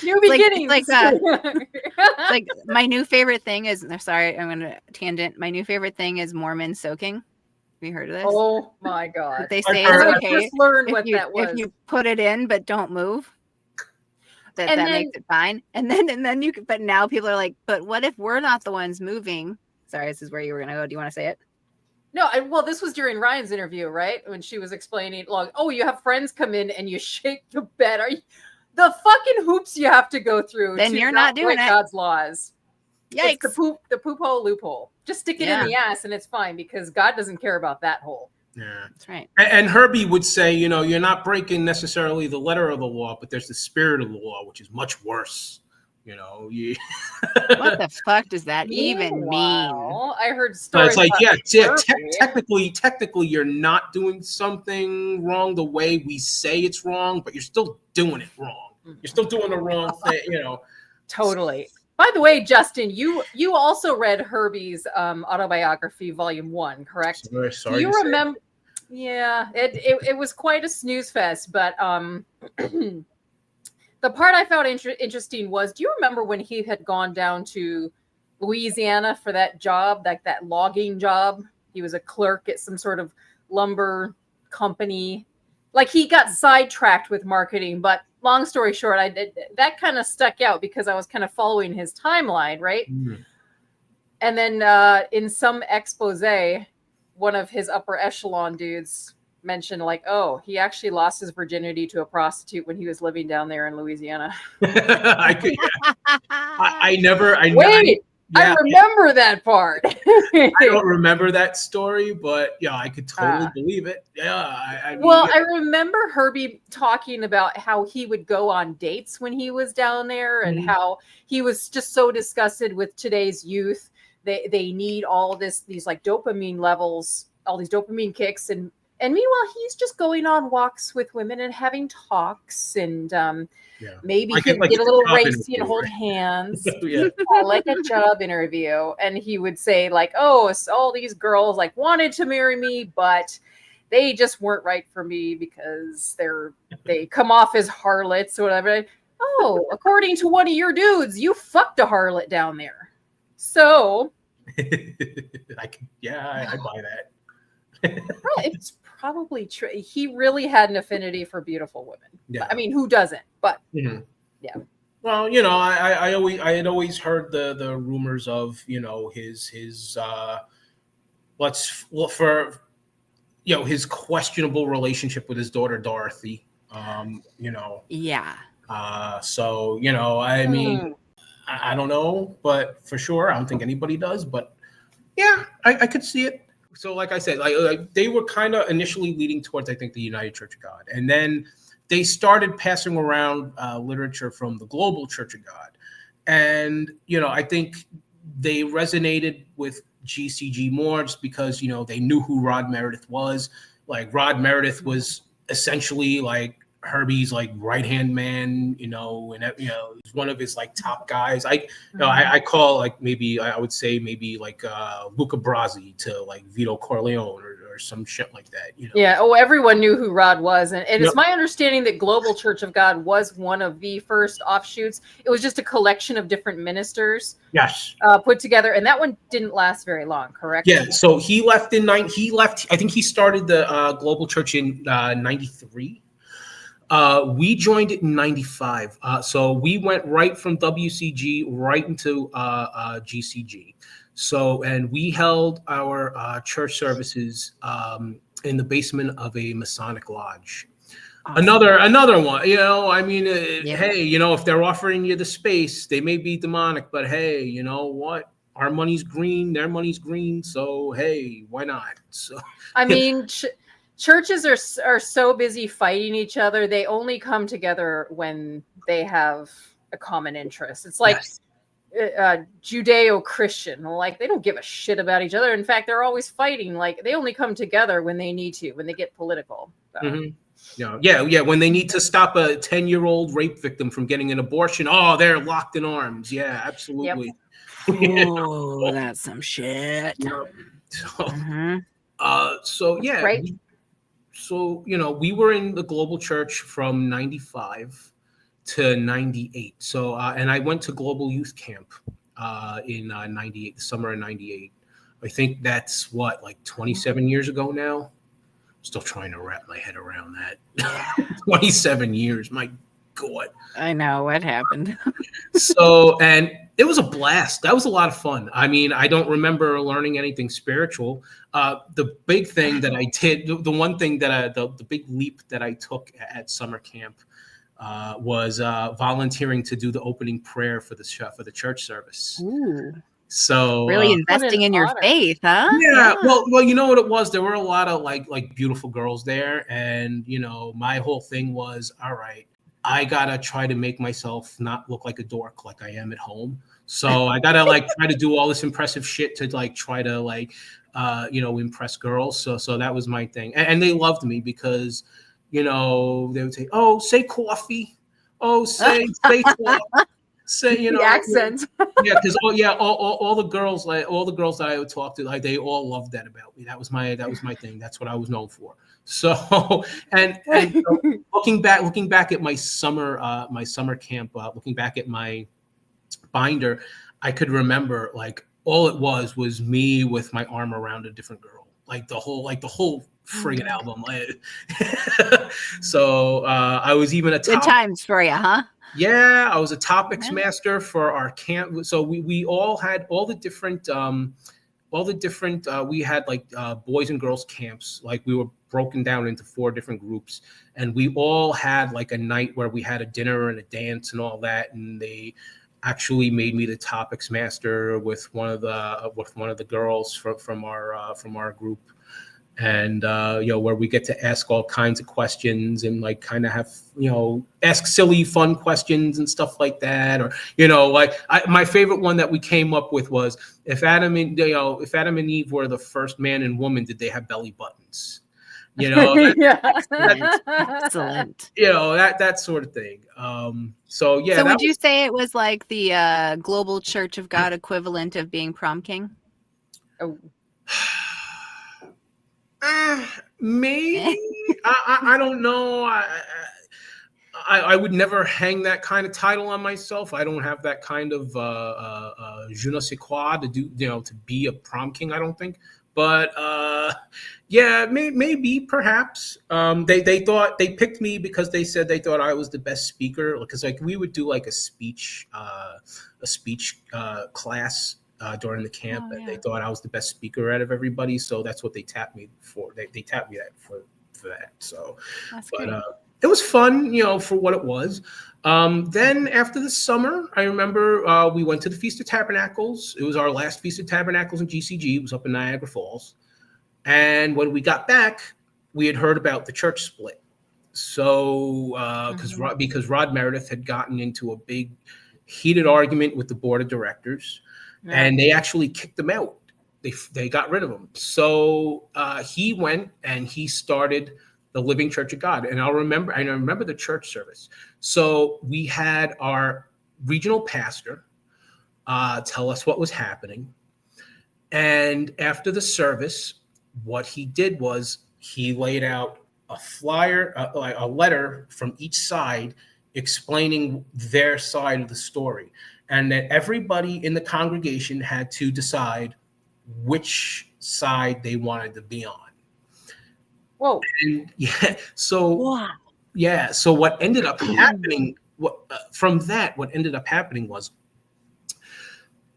New beginnings. Like that. Like my new favorite thing is, sorry, I'm going to tangent. My new favorite thing is Mormon soaking. Have you heard of this? Oh my God. They say it's okay. I just learned what that was. If you put it in, but don't move, that makes it fine. And then you, but now people are like, but what if we're not the ones moving? Sorry, this is where you were going to go. Do you want to say it? No, well, this was during Ryan's interview, right? When she was explaining, you have friends come in and you shake the bed. Are you, the fucking hoops you have to go through? Then you're not doing it. God's laws. Yikes! It's the poop hole loophole. Just stick it in the ass and it's fine, because God doesn't care about that hole. Yeah, that's right. And Herbie would say, you're not breaking necessarily the letter of the law, but there's the spirit of the law, which is much worse. What the fuck does that even mean? I heard stories. So it's like, technically, you're not doing something wrong the way we say it's wrong, but you're still doing it wrong. You're still doing the wrong thing, Totally. By the way, Justin, you also read Herbie's autobiography, Volume 1, correct? Sorry. Do you remember? Yeah, it was quite a snooze fest, but the part I found interesting was, do you remember when he had gone down to Louisiana for that job, that logging job? He was a clerk at some sort of lumber company. He got sidetracked with marketing, but long story short, that kind of stuck out because I was kind of following his timeline, right? Mm. And then in some expose, one of his upper echelon dudes mentioned he actually lost his virginity to a prostitute when he was living down there in Louisiana. I remember that part. I don't remember that story, but I could totally believe it. I remember Herbie talking about how he would go on dates when he was down there, and how he was just so disgusted with today's youth. They need all these dopamine levels, all these dopamine kicks, and meanwhile he's just going on walks with women and having talks, and maybe he'd get a little racy and hold hands. Like a job interview. And he would say all these girls wanted to marry me, but they just weren't right for me because they come off as harlots or whatever. According to one of your dudes, you fucked a harlot down there. So I buy that. It's probably true. He really had an affinity for beautiful women. Yeah. I mean, who doesn't? But Mhm. yeah. Well, I had always heard the rumors of, his his questionable relationship with his daughter Dorothy. Yeah. So I mean, I don't know, but for sure, I don't think anybody does. But yeah, I could see it. So, like I said, like they were kind of initially leading towards, I think, the United Church of God, and then they started passing around literature from the Global Church of God, and I think they resonated with GCG more just because they knew who Rod Meredith was. Like Rod Meredith was essentially like Herbie's like right hand man, and he's one of his like top guys. I call like I would say maybe like Luca Brasi to like Vito Corleone or some shit like that. Yeah. Oh, everyone knew who Rod was, and Yep. it's my understanding that Global Church of God was one of the first offshoots. It was just a collection of different ministers. Yes. Put together, and that one didn't last very long. Correct? Yeah. So he left in He left. I think he started the Global Church in '93. We joined it in '95. So we went right from WCG right into GCG. So, and we held our church services in the basement of a Masonic lodge. Awesome. Another one, I mean, hey, if they're offering you the space, they may be demonic, but hey, you know what? Our money's green, their money's green. So, hey, why not? So, I mean, churches are so busy fighting each other. They only come together when they have a common interest. It's like Judeo-Christian. Like they don't give a shit about each other. In fact, they're always fighting. Like they only come together when they need to, when they get political. So. Mm-hmm. Yeah. When they need to stop a 10-year-old rape victim from getting an abortion, they're locked in arms. Yeah, absolutely. Yep. Oh, that's some shit. Yeah. So, Right. We were in the Global Church from '95 to '98. So, and I went to Global Youth Camp in '98, the summer of '98. I think that's like 27 years ago now. Still trying to wrap my head around that. 27 years, my God. I know what happened. So, and it was a blast. That was a lot of fun. I mean, I don't remember learning anything spiritual. The big thing that I did, the one thing that the big leap that I took at summer camp was volunteering to do the opening prayer for the church service. Ooh. So really investing in your faith, huh? Yeah. Well, you know what it was? There were a lot of like beautiful girls there, and my whole thing was, all right, I gotta try to make myself not look like a dork like I am at home. So I gotta try to do all this impressive shit to try to impress girls. So that was my thing, and they loved me because they would say, "Oh, say coffee. Oh, say say the accent." Yeah, because all the girls that I would talk to, they all loved that about me. That was my thing. That's what I was known for. So and looking back at my summer camp, looking back at my binder, I could remember all it was me with my arm around a different girl, the whole friggin' album. So I was even a good times for you, huh? Yeah, I was a topics master for our camp. So we all had all the different we had boys and girls camps. We were broken down into 4 different groups, and we all had a night where we had a dinner and a dance and all that. And they actually made me the topics master with one of the girls from our group. And where we get to ask all kinds of questions and kind of have ask silly fun questions and stuff like that. Or my favorite one that we came up with was, if Adam and Eve were the first man and woman, did they have belly buttons? Excellent. That sort of thing. So would you say it was like the Global Church of God equivalent of being Prom King? Oh. Maybe. I don't know. I would never hang that kind of title on myself. I don't have that kind of je ne sais quoi to do, to be a prom king. I don't think, but yeah, maybe, perhaps. They thought they picked me because they said they thought I was the best speaker. Because like we would do like a speech class during the camp, and they thought I was the best speaker out of everybody. So that's what they tapped me for. They tapped me for that. So, That's but great. it was fun, for what it was. Then after the summer, I remember we went to the Feast of Tabernacles. It was our last Feast of Tabernacles in GCG. It was up in Niagara Falls. And when we got back, we had heard about the church split. So because Rod Meredith had gotten into a big heated argument with the board of directors, and they actually kicked him out. They got rid of him. So he went and he started the Living Church of God. And I remember the church service. So we had our regional pastor tell us what was happening. And after the service, what he did was he laid out a flyer, a letter from each side explaining their side of the story. And that everybody in the congregation had to decide which side they wanted to be on. Whoa. And so what ended up happening, what ended up happening was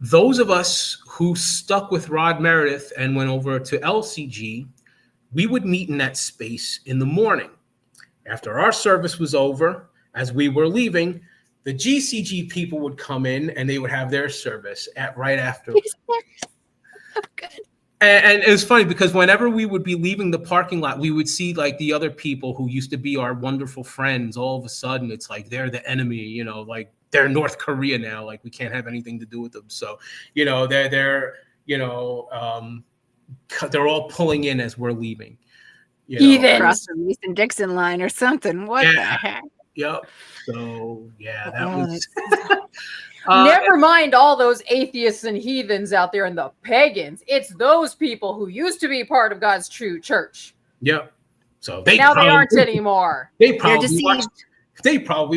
those of us who stuck with Rod Meredith and went over to LCG, we would meet in that space in the morning. After our service was over, as we were leaving, the GCG people would come in and they would have their service right after. Good. And it was funny because whenever we would be leaving the parking lot, we would see like the other people who used to be our wonderful friends. All of a sudden, it's like they're the enemy, like they're North Korea now. Like we can't have anything to do with them. So, they're all pulling in as we're leaving. Across the Mason-Dixon line or something. What the heck? Yep. So that was. Never mind all those atheists and heathens out there and the pagans. It's those people who used to be part of God's true church. Yep. So they aren't anymore. They probably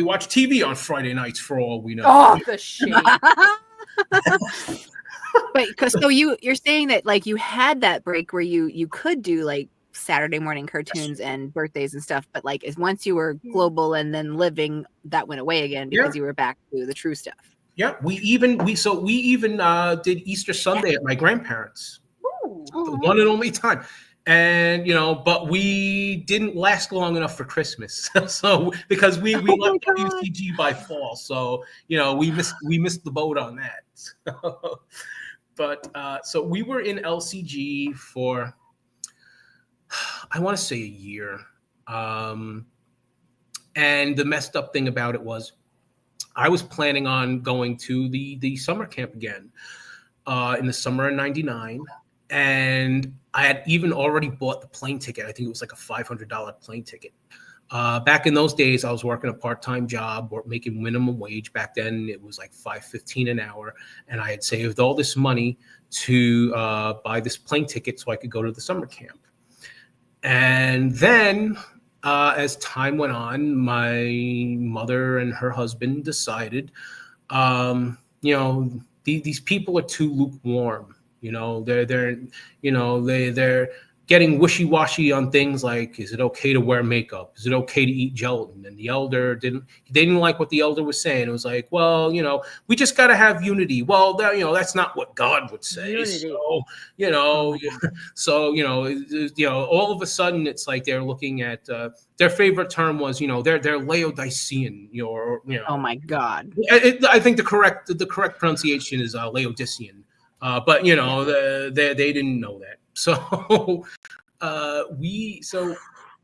watch TV on Friday nights for all we know. Oh, the shame. But so you're saying that like you had that break where you could do like Saturday morning cartoons and birthdays and stuff, but like once you were global and then living, that went away again because you were back to the true stuff. Yeah, we even did Easter Sunday at my grandparents'. The one and only time. And but we didn't last long enough for Christmas. So because we left WCG by fall. So we missed the boat on that. But so we were in LCG for I want to say a year. And the messed up thing about it was I was planning on going to the summer camp again in the summer of '99. And I had even already bought the plane ticket. I think it was like a $500 plane ticket. Back in those days, I was working a part-time job or making minimum wage. Back then, it was like $5.15 an hour. And I had saved all this money to buy this plane ticket so I could go to the summer camp. And then as time went on, my mother and her husband decided, these people are too lukewarm. They're getting wishy-washy on things like, is it okay to wear makeup? Is it okay to eat gelatin? And the elder didn't like what the elder was saying. It was like, well, we just got to have unity. Well, that's not what God would say. Unity. So, all of a sudden it's like they're looking at their favorite term was, they're Laodicean, Oh my God. I think the correct pronunciation is Laodicean. But they didn't know that. So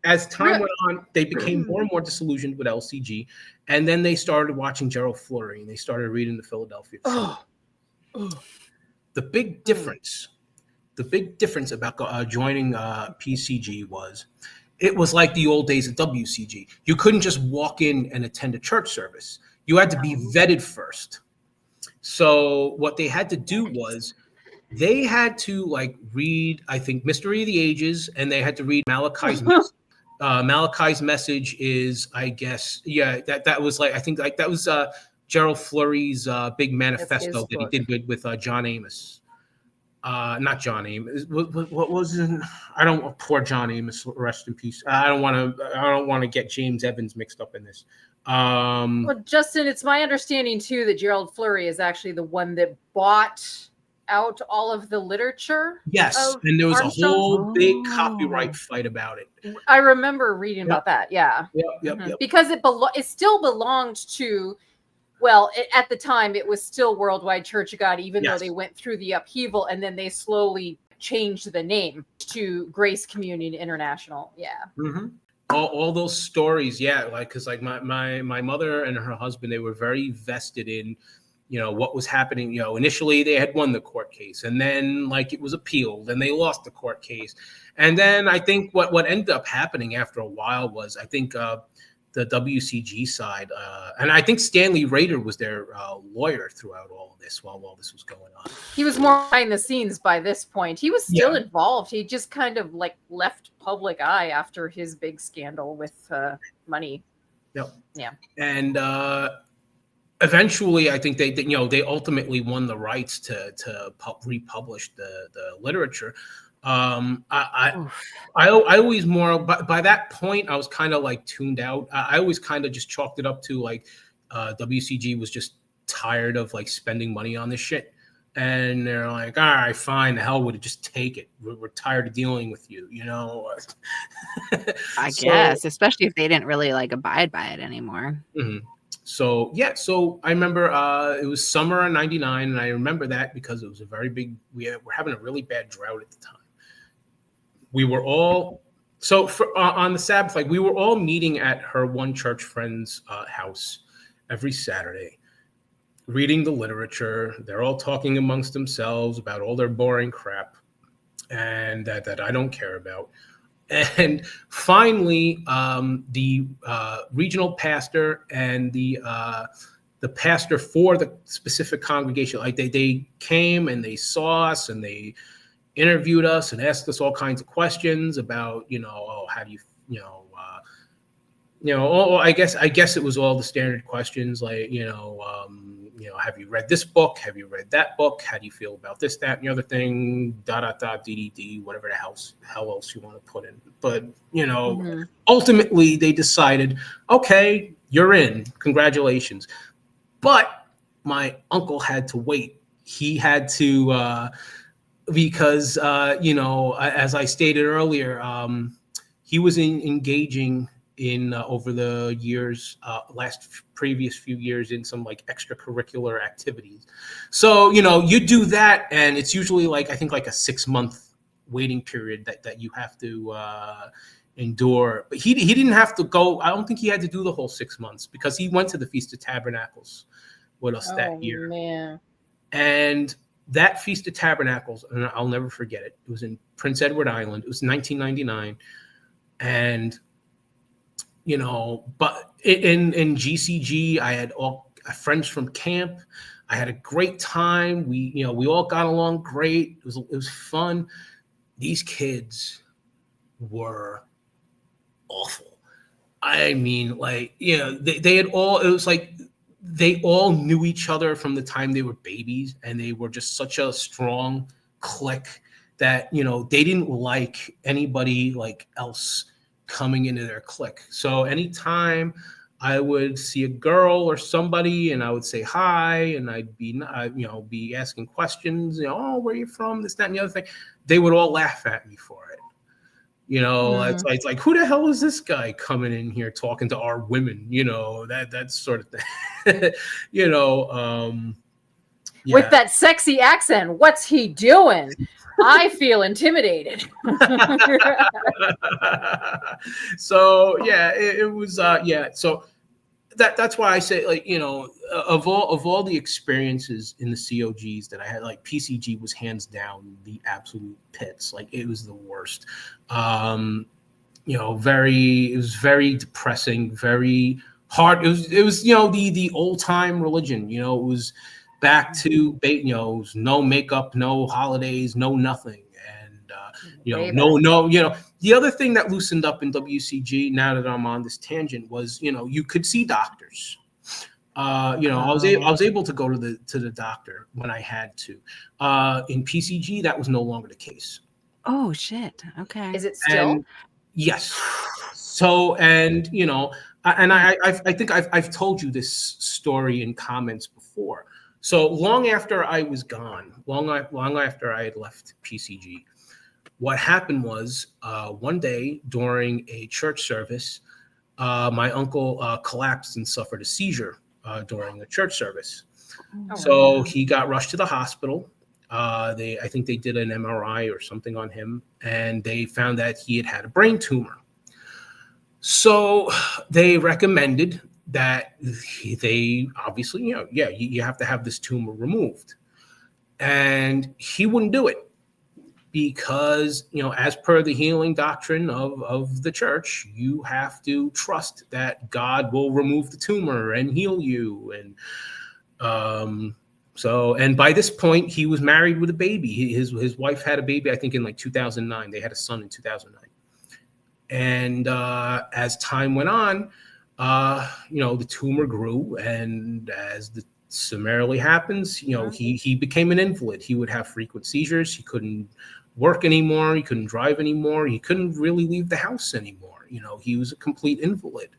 as time went on, they became more and more disillusioned with LCG, and then they started watching Gerald Flurry and they started reading the Philadelphia. The big difference about joining PCG was it was like the old days of WCG. You couldn't just walk in and attend a church service. You had to be vetted first. So what they had to do was they had to read, I think, Mystery of the Ages, and they had to read Malachi's Malachi's message is, I guess, that was like, I think like that was Gerald Flurry's big manifesto that he did with John Amos. Not John Amos. What was it? I don't. Poor John Amos. Rest in peace. I don't want to get James Evans mixed up in this. Well, Justin, it's my understanding too that Gerald Flurry is actually the one that bought out all of the literature. Yes, and there was a whole big copyright fight about it. I remember reading about that. Yeah. Yep. Because it still belonged to. Well, at the time, it was still Worldwide Church of God, even though they went through the upheaval, and then they slowly changed the name to Grace Communion International. Yeah. Mm-hmm. All those stories, like, because like my mother and her husband, they were very vested in, what was happening. Initially they had won the court case, and then like it was appealed, and they lost the court case, and then I think what ended up happening after a while was, I think the WCG side, and I think Stanley Rader was their lawyer throughout all of this while all this was going on. He was more behind the scenes by this point. He was still involved. He just kind of like left public eye after his big scandal with money. Yep. Yeah. And eventually, I think they ultimately won the rights to republish the literature. I always more by that point I was kind of like tuned out. I always kind of just chalked it up to like WCG was just tired of like spending money on this shit, and they're like, all right, fine, the hell with it, just take it. We're tired of dealing with you, I guess, especially if they didn't really like abide by it anymore. Mm-hmm. So I remember it was summer of '99, and I remember that because it was a very big. We're having a really bad drought at the time. We were all on the Sabbath, like we were all meeting at her one church friend's house every Saturday, reading the literature. They're all talking amongst themselves about all their boring crap, and that I don't care about. And finally, the regional pastor and the pastor for the specific congregation, like they came and they saw us and they interviewed us and asked us all kinds of questions about, how do I guess it was all the standard questions like, have you read this book? Have you read that book? How do you feel about this, that, and the other thing? DDD, whatever the hell else you want to put in. But, ultimately they decided, okay, you're in. Congratulations. But my uncle had to wait. He had to, because, as I stated earlier, he was engaging in over the years, previous few years in some like extracurricular activities. So, you do that and it's usually like, I think like a 6-month waiting period that you have to endure. But he didn't have to go. I don't think he had to do the whole 6 months because he went to the Feast of Tabernacles with us that year. Man. And that Feast of Tabernacles, and I'll never forget it. It was in Prince Edward Island. It was 1999. And, but in GCG, I had all friends from camp. I had a great time. We all got along great. It was fun. These kids were awful. I mean, like, they had all, it was like, they all knew each other from the time they were babies, and they were just such a strong clique that, they didn't like anybody like else coming into their clique. So anytime I would see a girl or somebody and I would say hi and I'd be asking questions, oh, where are you from? This, that, and the other thing. They would all laugh at me for it. It's like, who the hell is this guy coming in here talking to our women? That sort of thing. With that sexy accent, what's he doing? I feel intimidated. So it was So that's why I say, like, of all the experiences in the COGs that I had, like PCG was hands down the absolute pits. Like it was the worst. It was very depressing, very hard. It was the old time religion. It was back to it was no makeup, no holidays, no nothing. And The other thing that loosened up in WCG, now that I'm on this tangent, was, you could see doctors. I was able to go to the doctor when I had to. In PCG, that was no longer the case. Oh shit. Okay. Is it still? And yes. So, and I think I've told you this story in comments before. So long after I was gone, long after I had left PCG, what happened was one day during a church service, my uncle collapsed and suffered a seizure during a church service. So he got rushed to the hospital. I think they did an MRI or something on him, and they found that he had a brain tumor. So they recommended that they obviously, you have to have this tumor removed. And he wouldn't do it because, as per the healing doctrine of the church, you have to trust that God will remove the tumor and heal you. And and by this point, he was married with a baby. His wife had a baby, I think, in like 2009. They had a son in 2009. And as time went on, the tumor grew, and as the summarily happens, he became an invalid. He would have frequent seizures. He couldn't work anymore. He couldn't drive anymore. He couldn't really leave the house anymore. He was a complete invalid.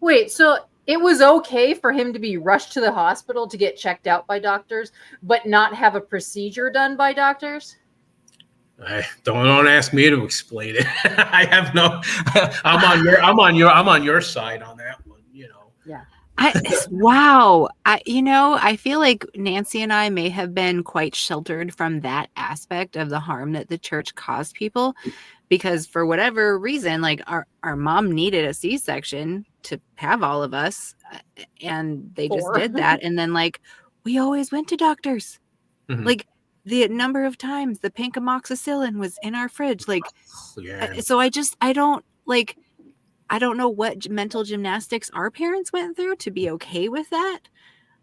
Wait, so it was okay for him to be rushed to the hospital to get checked out by doctors, but not have a procedure done by doctors? Don't ask me to explain it. I have no. I'm on your side on that one. Yeah. Wow. I feel like Nancy and I may have been quite sheltered from that aspect of the harm that the church caused people, because for whatever reason, like our mom needed a C-section to have all of us, and they just did that. And then we always went to doctors. Mm-hmm. The number of times the pink amoxicillin was in our fridge, so I don't know what mental gymnastics our parents went through to be okay with that.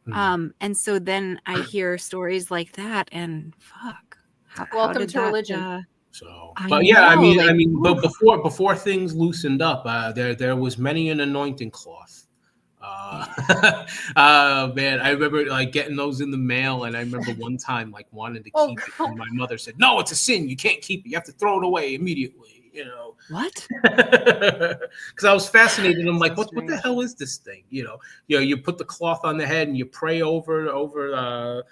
And so then I hear stories like that, and fuck. Welcome to religion. But before things loosened up, there was many an anointing cloth. Man, I remember getting those in the mail, and I remember one time wanted to keep it, and my mother said, "No, it's a sin. You can't keep it. You have to throw it away immediately." What? Because I was fascinated. I'm like, what the hell is this thing? You put the cloth on the head and you pray over. I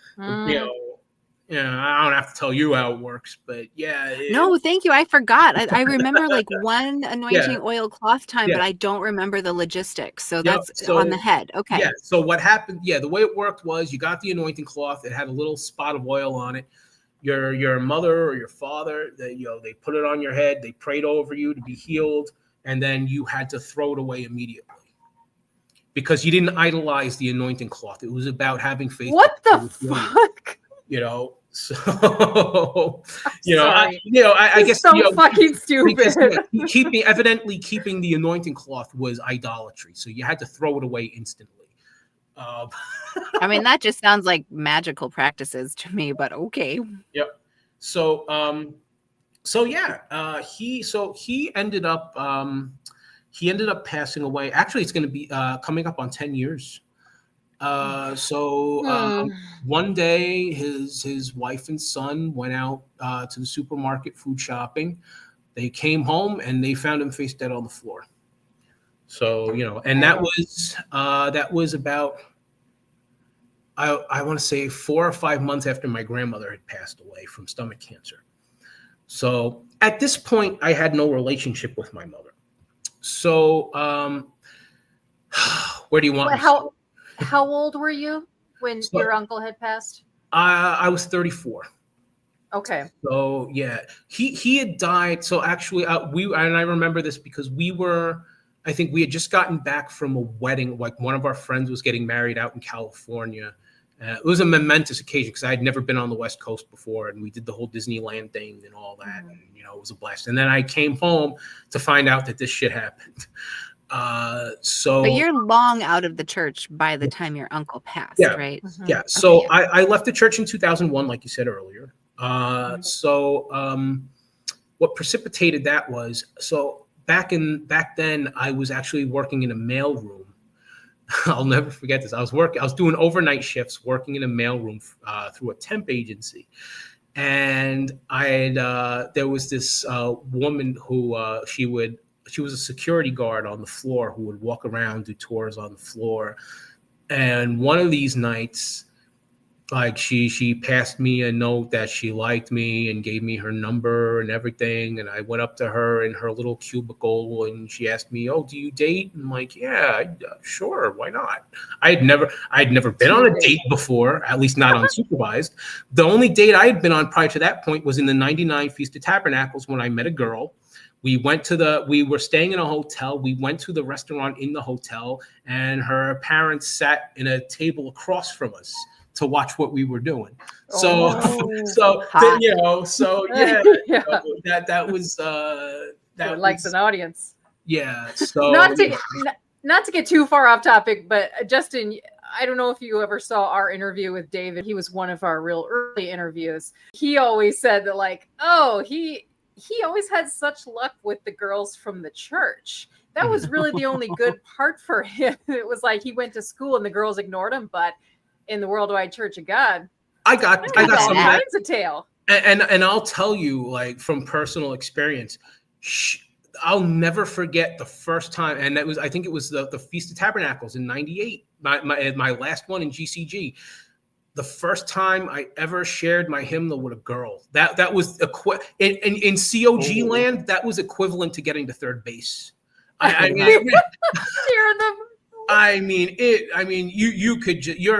don't have to tell you how it works, but yeah. No, thank you. I forgot. I remember one anointing oil cloth time, but I don't remember the logistics. So that's on the head. Okay. Yeah. So what happened? Yeah. The way it worked was you got the anointing cloth. It had a little spot of oil on it. Your mother or your father, they put it on your head. They prayed over you to be healed. And then you had to throw it away immediately because you didn't idolize the anointing cloth. It was about having faith. What the fuck? So I guess so fucking stupid. Evidently keeping the anointing cloth was idolatry, so you had to throw it away instantly. I mean, that just sounds like magical practices to me, but okay. Yep. So he ended up passing away. Actually, it's going to be coming up on 10 years. One day his wife and son went out to the supermarket food shopping. They came home and they found him face dead on the floor. So, and that was about, I want to say 4 or 5 months after my grandmother had passed away from stomach cancer. So at this point I had no relationship with my mother. So, where do you want me to start? How old were you when your uncle had passed? I was 34. Okay. So yeah, he had died. So actually, and I remember this because I think we had just gotten back from a wedding. One of our friends was getting married out in California. It was a momentous occasion because I had never been on the West Coast before, and we did the whole Disneyland thing and all that. Mm-hmm. And, it was a blast. And then I came home to find out that this shit happened. But you're long out of the church by the time your uncle passed, right? Mm-hmm. Yeah. So okay. I left the church in 2001, like you said earlier. what precipitated that was, so back then I was actually working in a mailroom. I'll never forget this. I was doing overnight shifts, working in a mailroom through a temp agency. And there was this woman who she was a security guard on the floor who would walk around, do tours on the floor. And one of these nights, like she passed me a note that she liked me and gave me her number and everything. And I went up to her in her little cubicle and she asked me, "Oh, do you date?" And I'm like, "Yeah, sure. Why not?" I'd never been on a date before, at least not unsupervised. The only date I had been on prior to that point was in the 99 Feast of Tabernacles when I met a girl. We were staying in a hotel. We went to the restaurant in the hotel and her parents sat in a table across from us to watch what we were doing. So yeah, Yeah. that was that likes an audience. Yeah. So not to get too far off topic, but Justin, I don't know if you ever saw our interview with David. He was one of our real early interviews. He always said that, like, oh, he always had such luck with the girls from the church. That was really the only good part for him. It was like he went to school and the girls ignored him, but in the Worldwide Church of God, I got some kinds of tale. And I'll tell you, like, from personal experience, I'll never forget the first time, and I think it was the Feast of Tabernacles in '98, my last one in GCG. The first time I ever shared my hymnal with a girl, that was in COG land, that was equivalent to getting to third base. You're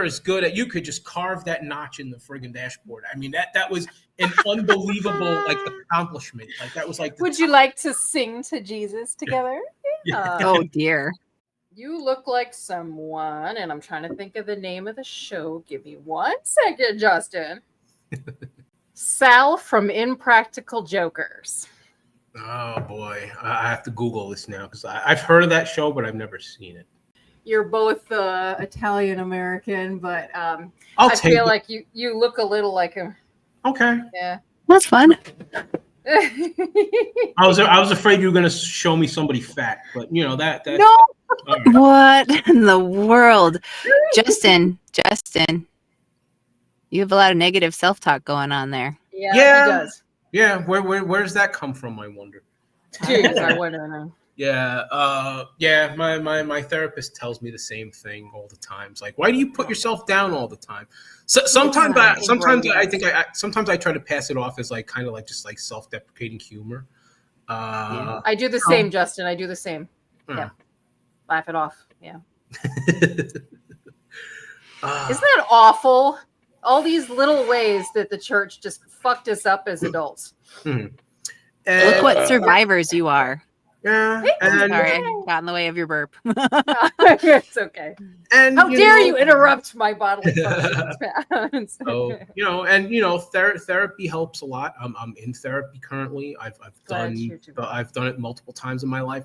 as good at, you could just carve that notch in the friggin' dashboard. I mean, that was an unbelievable accomplishment. Like that was like. Would you like to sing to Jesus together? Yeah. Oh dear. You look like someone, and I'm trying to think of the name of the show. Give me 1 second, Justin. Sal from Impractical Jokers. Oh boy, I have to Google this now because I've heard of that show, but I've never seen it. You're both Italian American, but I feel like you look a little like him. Okay. Yeah. That's fun. I was afraid you were gonna show me somebody fat, but you know that. No. Right. What in the world, Justin? You have a lot of negative self-talk going on there. Yeah, he does. Yeah. Where does that come from? I wonder. Jeez, I wonder now. Yeah. My therapist tells me the same thing all the time. It's like, why do you put yourself down all the time? So sometimes I try to pass it off as like kind of like just like self-deprecating humor. I do the same, Justin. I do the same. Yeah. Laugh it off. Yeah. Isn't that awful? All these little ways that the church just fucked us up as adults. Mm-hmm. Look what survivors you are. Yeah. Sorry, I got in the way of your burp. It's okay. And how dare you interrupt my bodily functions? So therapy helps a lot. I'm in therapy currently. I've done it multiple times in my life.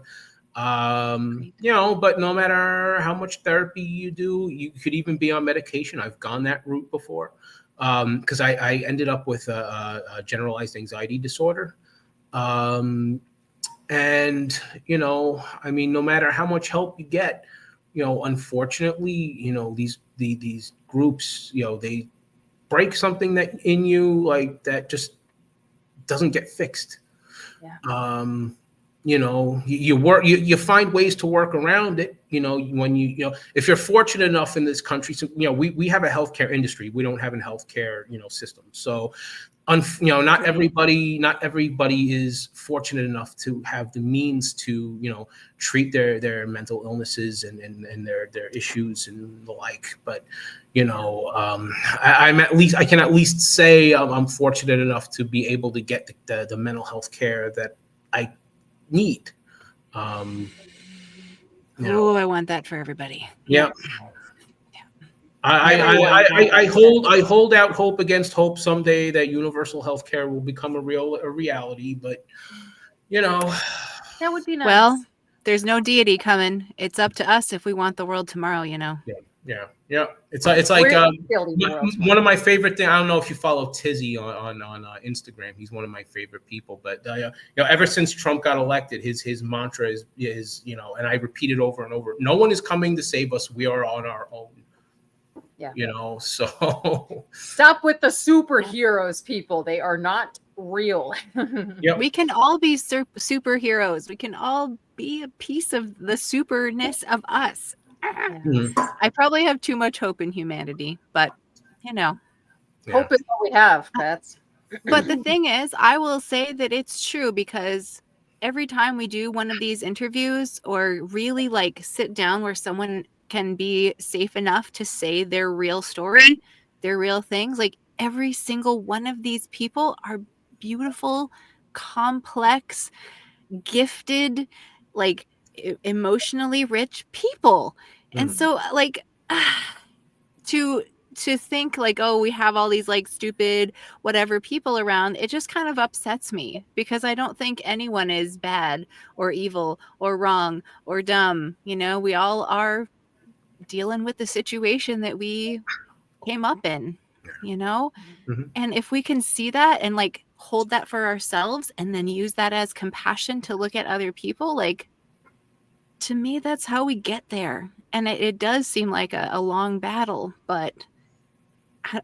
But no matter how much therapy you do, you could even be on medication. I've gone that route before because I ended up with a generalized anxiety disorder. And, no matter how much help you get, unfortunately, these groups, they break something that in you, like that just doesn't get fixed. Yeah. You find ways to work around it. When if you're fortunate enough in this country, so, we have a healthcare industry. We don't have a healthcare, system. So, not everybody is fortunate enough to have the means to, treat their mental illnesses and their issues and the like. But, I can at least say I'm fortunate enough to be able to get the mental health care that I need. I want that for everybody. Yeah. I hold out hope against hope someday that universal health care will become a reality, but that would be nice. Well, there's no deity coming. It's up to us if we want the world tomorrow, Yeah. Yeah. It's like world. one of my favorite things. I don't know if you follow Tizzy on Instagram. He's one of my favorite people. But ever since Trump got elected, his mantra is and I repeat it over and over: no one is coming to save us. We are on our own. Yeah. So stop with the superheroes, people. They are not real. Yep. We can all be superheroes. We can all be a piece of the superness of us. I probably have too much hope in humanity, but hope is all we have. But the thing is, I will say that it's true, because every time we do one of these interviews or really like sit down where someone can be safe enough to say their real story, their real things, like every single one of these people are beautiful, complex, gifted, like emotionally rich people. And so like to think like, oh, we have all these like stupid whatever people around, it just kind of upsets me, because I don't think anyone is bad or evil or wrong or dumb. We all are dealing with the situation that we came up in, and if we can see that and like hold that for ourselves and then use that as compassion to look at other people, like, to me, that's how we get there. And it does seem like a long battle, but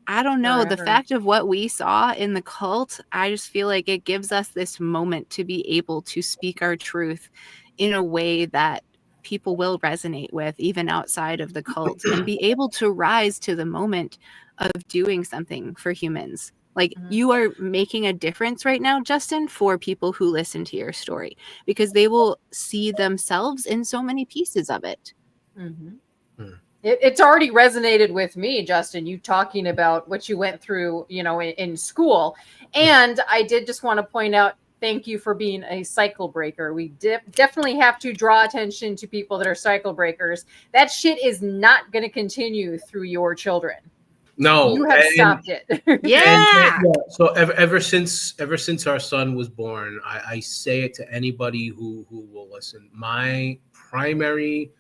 I don't know. The fact of what we saw in the cult, I just feel like it gives us this moment to be able to speak our truth in a way that people will resonate with, even outside of the cult, and be able to rise to the moment of doing something for humans. Like, you are making a difference right now, Justin, for people who listen to your story, because they will see themselves in so many pieces of it. It's already resonated with me, Justin, you talking about what you went through, in school. And I did just want to point out, thank you for being a cycle breaker. We definitely have to draw attention to people that are cycle breakers. That shit is not going to continue through your children. No, you have stopped it. So ever since our son was born, I say it to anybody who will listen. My primary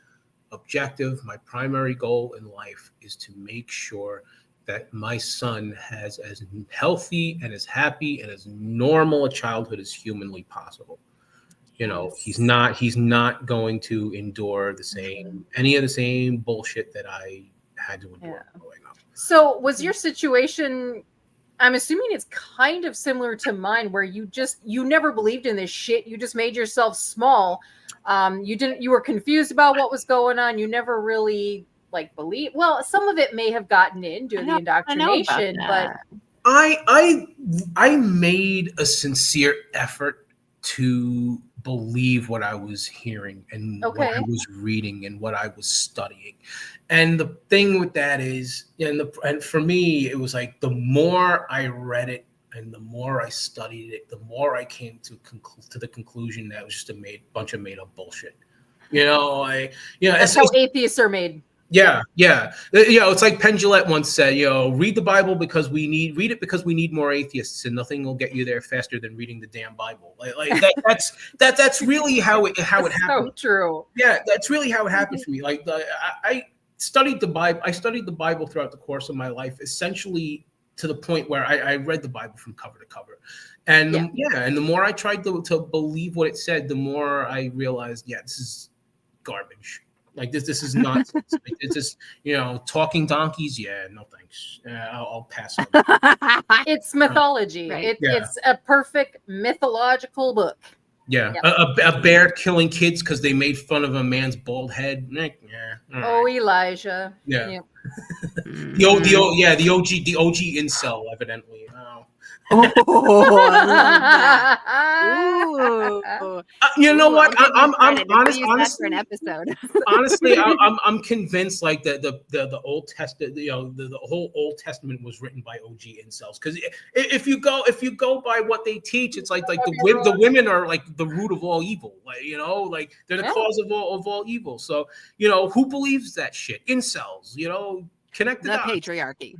objective, my primary goal in life is to make sure that my son has as healthy and as happy and as normal a childhood as humanly possible. He's not going to endure any of the same bullshit that I had to endure growing up. So was your situation, I'm assuming it's kind of similar to mine, where you never believed in this shit. You just made yourself small. You were confused about what was going on. You never really believe. Well, some of it may have gotten into the indoctrination, but I made a sincere effort to believe what I was hearing and what I was reading and what I was studying. And the thing with that is, and for me, it was like the more I read it and the more I studied it, the more I came to the conclusion that it was just a bunch of made up bullshit. That's how atheists are made. Yeah. It's like Penn Jillette once said, read the Bible because we need more atheists, and nothing will get you there faster than reading the damn Bible. That's really how it happened. So true. Yeah, that's really how it happened for me. I studied the Bible. I studied the Bible throughout the course of my life, essentially to the point where I read the Bible from cover to cover. And the more I tried to believe what it said, the more I realized, this is garbage. This is nonsense. It's just, talking donkeys. Yeah, no thanks. I'll pass on. It's mythology. Right. It's a perfect mythological book. Yeah, a bear killing kids because they made fun of a man's bald head. Elijah. Yeah. The OG incel, evidently. I love that. Ooh. You know what? I'm honest. Honestly, for an episode. Honestly, I'm convinced the Old Testament, the whole Old Testament was written by OG incels. Because if you go by what they teach, it's like the women are like the root of all evil. They're the cause of all evil. So who believes that shit? Incels. Connect the dots. Patriarchy.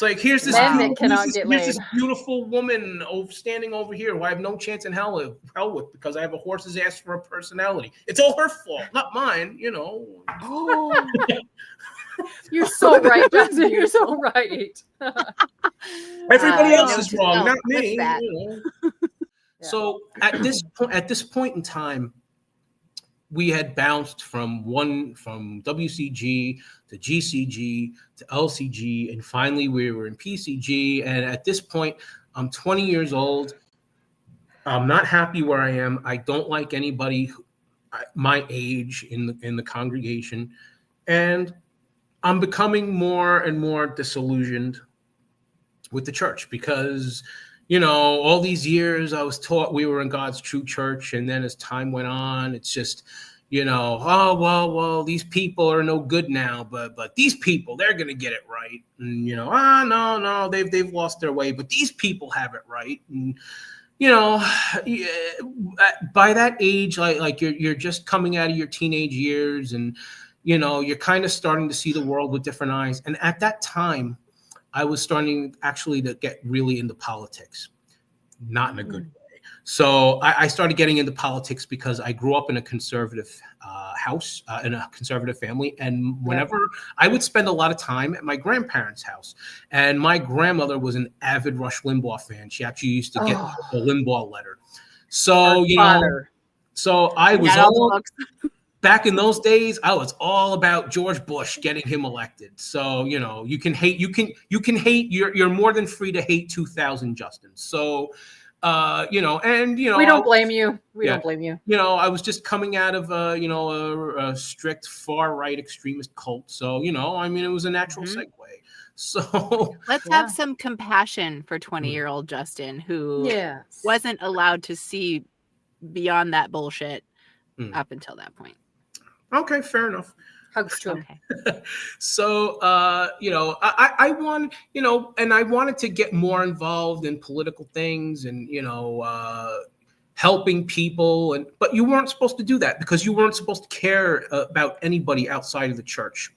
like, here's this Men that cannot get here's this laid. beautiful woman standing over here who I have no chance in hell with because I have a horse's ass for a personality. It's all her fault, not mine, you know. Oh, you're so right, Justin. You're so right. Everybody else note is to wrong, self not with me. that. You know? So at this point in time, we had bounced from WCG to GCG to LCG, and finally we were in PCG. And at this point, I'm 20 years old. I'm not happy where I am. I don't like anybody my age in the congregation, and I'm becoming more and more disillusioned with the church because, you know, all these years I was taught we were in God's true church, and then as time went on, it's just, you know, oh well, these people are no good now, but these people, they're gonna get it right, and you know, no, they've lost their way, but these people have it right, and you know, by that age, like you're just coming out of your teenage years, and you know, you're kind of starting to see the world with different eyes, and at that time, I was starting actually to get really into politics, not in a good way. So I started getting into politics because I grew up in a conservative house, in a conservative family. And whenever I would spend a lot of time at my grandparents' house, and my grandmother was an avid Rush Limbaugh fan. She actually used to get a Limbaugh letter. So, you know, so I was back in those days, I was all about George Bush getting him elected. So, you know, you can hate, you're more than free to hate 2000, Justin. So, you know, and, you know, we don't blame you. We don't blame you. You know, I was just coming out of, you know, a strict far right extremist cult. So, you know, I mean, it was a natural segue. So let's have some compassion for 20-year-old Justin, who wasn't allowed to see beyond that bullshit up until that point. Okay, fair enough. Hugs to him. Okay. So, you know, I want, you know, and I wanted to get more involved in political things and, you know, helping people. But you weren't supposed to do that because you weren't supposed to care about anybody outside of the church.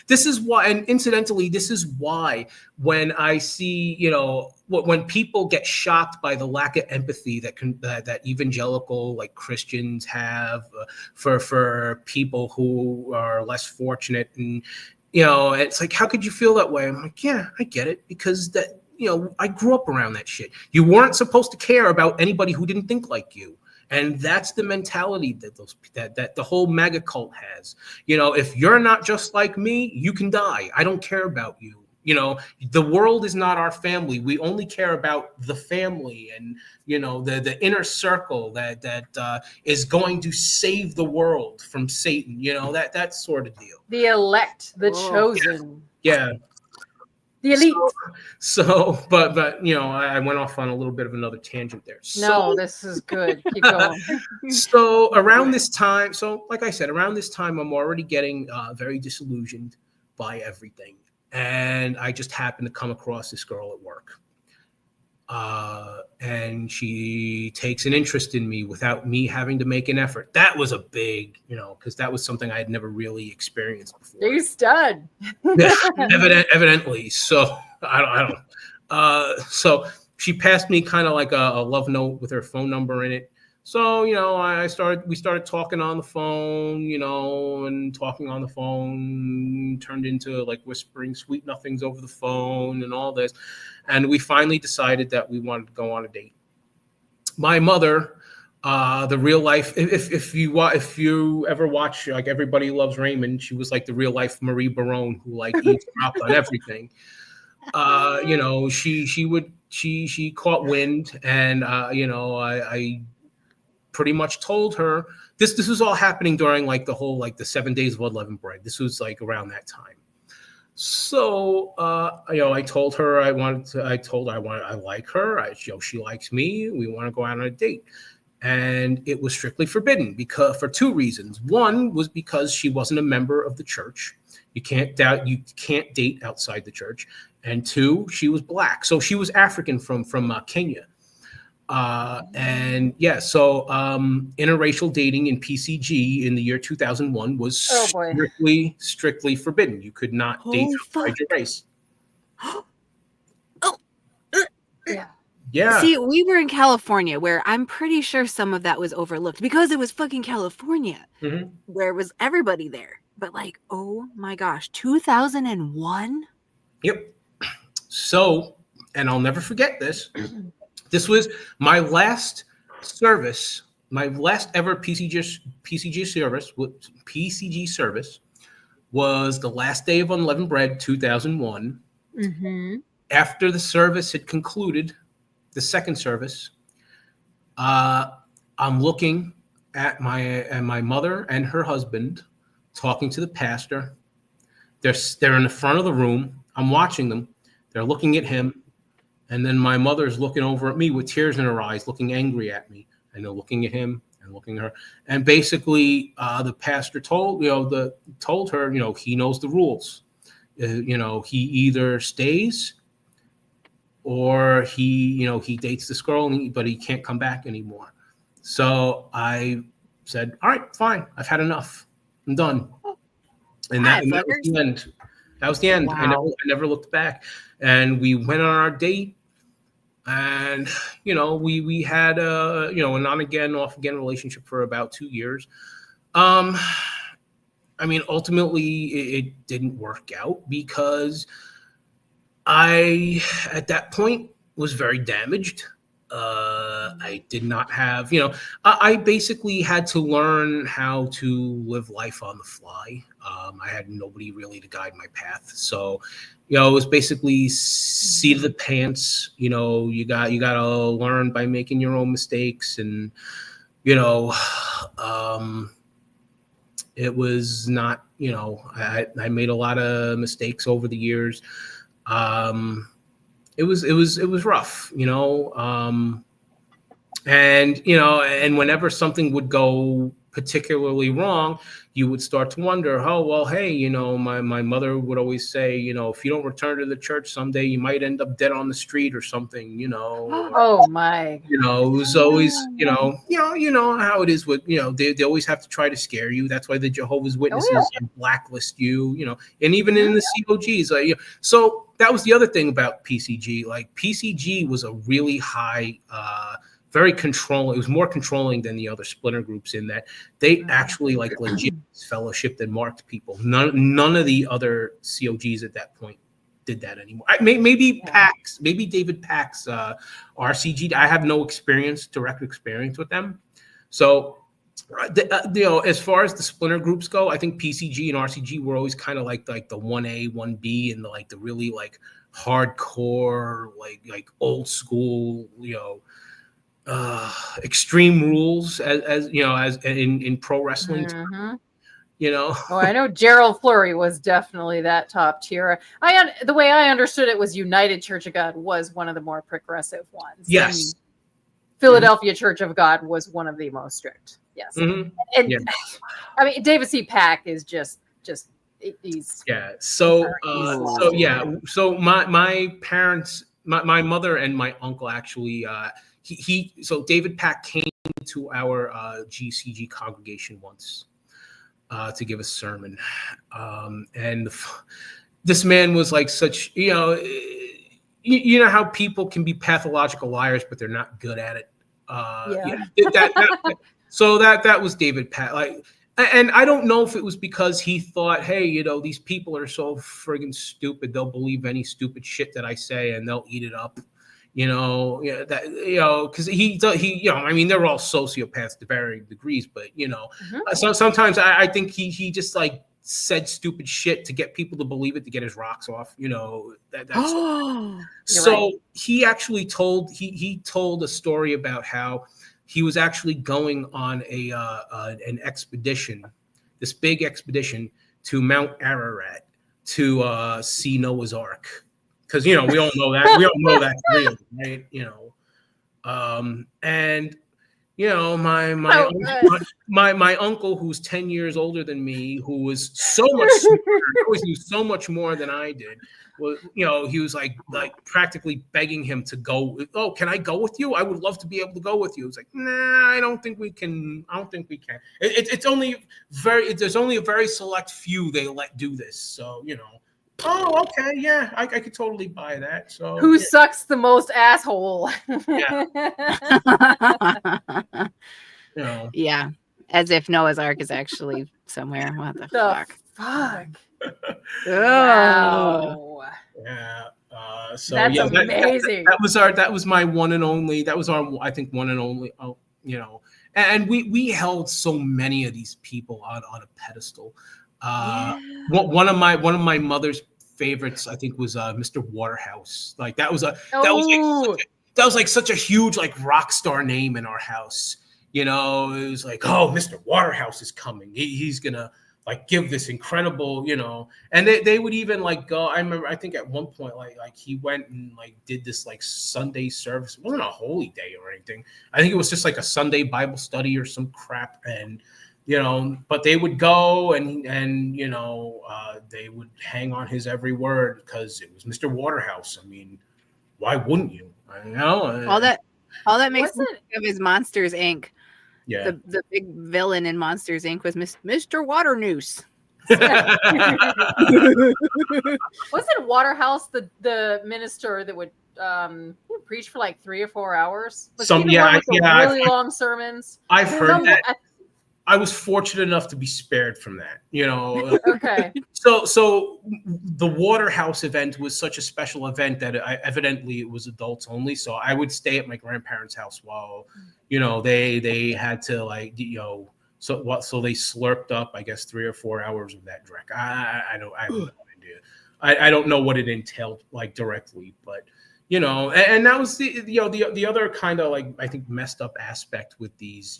This is why, and incidentally, this is why when I see, you know, when people get shocked by the lack of empathy that evangelical like Christians have for people who are less fortunate, and you know, it's like, how could you feel that way? I'm like, yeah, I get it, because that, you know, I grew up around that shit. You weren't supposed to care about anybody who didn't think like you. And that's the mentality that the whole MAGA cult has. You know, if you're not just like me, you can die. I don't care about you. You know, the world is not our family. We only care about the family and, you know, the inner circle that is going to save the world from Satan. You know, that sort of deal. The elect, the chosen. Yeah. The elite. So, but you know, I went off on a little bit of another tangent there. No, this is good. Keep going. So around this time, so like I said, around this time, I'm already getting very disillusioned by everything, and I just happened to come across this girl at work, and she takes an interest in me without me having to make an effort. That was a big, you know, because that was something I had never really experienced before. You stud. Evidently. So I don't. So she passed me kind of like a love note with her phone number in it. So, you know, we started talking on the phone, you know, and talking on the phone turned into like whispering sweet nothings over the phone and all this. And we finally decided that we wanted to go on a date. My mother, the real life, if you ever watch like Everybody Loves Raymond, she was like the real life Marie Barone who like eavesdropped on everything. You know, she caught wind, and you know, I pretty much told her this was all happening during like the whole like the 7 days of unleavened bread. This was like around that time. So you know, I told her I like her. You know, she likes me. We want to go out on a date. And it was strictly forbidden because for two reasons. One was because she wasn't a member of the church. You can't date outside the church. And two, she was black. So she was African from Kenya. And yeah, so interracial dating in PCG in the year 2001 was strictly forbidden. You could not date outside your race. Yeah. See, we were in California, where I'm pretty sure some of that was overlooked because it was fucking California, where it was everybody there. But like, oh my gosh, 2001? Yep. So, and I'll never forget this. This was my last service, my last ever PCG service was the last day of Unleavened Bread, 2001. After the service had concluded, the second service, I'm looking at my mother and her husband talking to the pastor. They're in the front of the room. I'm watching them. They're looking at him. And then my mother's looking over at me with tears in her eyes, looking angry at me. And they're looking at him and looking at her. And basically, the pastor told her, he knows the rules. He either stays or he dates this girl, but he can't come back anymore. So I said, all right, fine. I've had enough. I'm done. And that was the end. That was the end. Wow. I never looked back. And we went on our date. And, we had a on again, off again relationship for about 2 years. Ultimately it didn't work out because I, at that point, was very damaged. I did not have, I basically had to learn how to live life on the fly. I had nobody really to guide my path. So, it was basically seat of the pants. You got to learn by making your own mistakes. And, it was not, I made a lot of mistakes over the years. It was rough, and whenever something would go particularly wrong, you would start to wonder, oh, well, hey, my mother would always say, if you don't return to the church someday, you might end up dead on the street or something, Oh my. It was always, you know how it is with, they always have to try to scare you. That's why the Jehovah's Witnesses blacklist you, and even in the COGs. So that was the other thing about PCG. Like PCG was a really high, very controlling. It was more controlling than the other splinter groups in that they actually legit fellowshipped and marked people. None of the other COGs at that point did that anymore. Maybe PAX, maybe David PAX, RCG. I have no direct experience with them. So, as far as the splinter groups go, I think PCG and RCG were always kind of like the 1A, 1B, and the really hardcore, like old school, extreme rules as in pro wrestling. Oh, I know Gerald Fleury was definitely that top tier. The way I understood it was United Church of God was one of the more progressive ones. Yes. And Philadelphia Church of God was one of the most strict. Yes. And David C. Pack is just he's So my parents, my mother and my uncle actually so David Pack came to our GCG congregation once to give a sermon, and this man was like such, you know how people can be pathological liars, but they're not good at it. So that was David Pack. And I don't know if it was because he thought, hey, these people are so friggin' stupid, they'll believe any stupid shit that I say and they'll eat it up. Because he they're all sociopaths to varying degrees, but so sometimes I think he just said stupid shit to get people to believe it, to get his rocks off. So he actually told a story about how he was actually going on an expedition, this big expedition to Mount Ararat to see Noah's Ark. Because we all know that that's real, right? And my uncle, who's 10 years older than me, who was so much smarter, always knew so much more than I did. Well, he was like practically begging him to go. Oh, can I go with you? I would love to be able to go with you. It's like, nah, I don't think we can. It's only there's only a very select few they let do this. So Oh, okay, yeah, I could totally buy that. So Who yeah. sucks the most asshole? You Yeah. As if Noah's Ark is actually somewhere. What the The fuck? fuck? Oh. Wow. yeah. So That's yeah, amazing. that was my one and only. That was our, I think, one and only. And we held so many of these people on a pedestal. Yeah. One of my mother's favorites, I think, was Mr. Waterhouse. Like that was Oh, like such a huge like rock star name in our house. It was like, oh, Mr. Waterhouse is coming. He's gonna like give this incredible, and they would even like go. I remember, I think at one point, like he went and like did this like Sunday service. It wasn't a holy day or anything. I think it was just like a Sunday Bible study or some crap. And but they would go and they would hang on his every word because it was Mr. Waterhouse. I mean, why wouldn't you? All that makes me Wasn't- think of is Monsters Inc. Yeah. The big villain in Monsters Inc. was Mr. Water Noose. wasn't Waterhouse the minister that would preach for like 3 or 4 hours? Was he the one with the really long sermons? I've heard that. I was fortunate enough to be spared from that. Okay. So the Waterhouse event was such a special event that evidently it was adults only. So I would stay at my grandparents' house while, they had to like, so they slurped up, I guess, 3 or 4 hours of that dreck. I have no idea. I don't know what it entailed like directly, but and that was the other kind of like, I think, messed up aspect with these,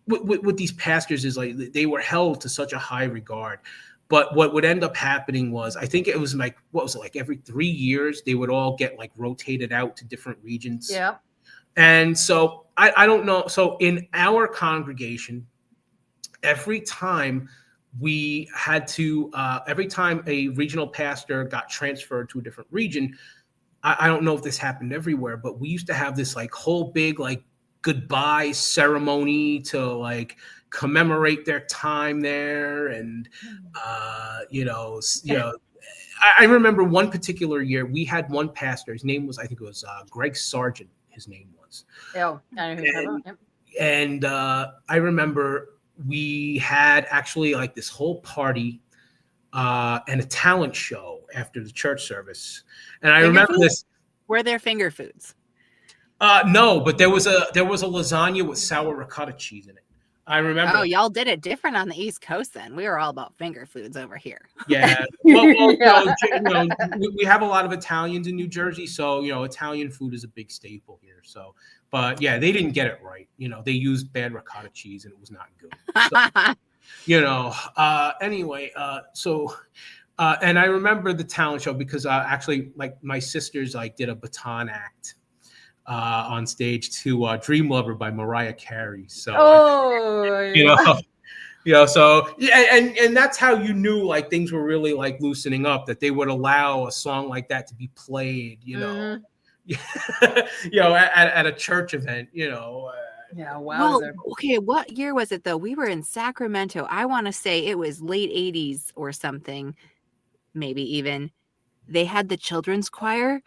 with these pastors is like they were held to such a high regard. But what would end up happening was, I think it was like, what was it, like every 3 years they would all get like rotated out to different regions. Yeah. And so I don't know. So in our congregation, every time every time a regional pastor got transferred to a different region, I don't know if this happened everywhere, but we used to have this like whole big like goodbye ceremony to like commemorate their time there. And I remember one particular year we had one pastor. His name was, I think it was Greg Sargent. His name was. Oh, I know who you're talking about. And I remember we had actually like this whole party and a talent show after the church service. And I remember this. Were there finger foods? No, but there was a lasagna with sour ricotta cheese in it. I remember. Oh, y'all did it different on the East Coast then. We were all about finger foods over here. Yeah. Well, we have a lot of Italians in New Jersey, so Italian food is a big staple here. So, but yeah, they didn't get it right. They used bad ricotta cheese and it was not good. So, anyway, and I remember the talent show because actually, like, my sisters like did a baton act on stage to Dream Lover by Mariah Carey. So, so yeah, and that's how you knew like things were really like loosening up, that they would allow a song like that to be played, at a church event, Yeah, wow. Well, okay, what year was it though? We were in Sacramento. I want to say it was late 80s or something, maybe even. They had the children's choir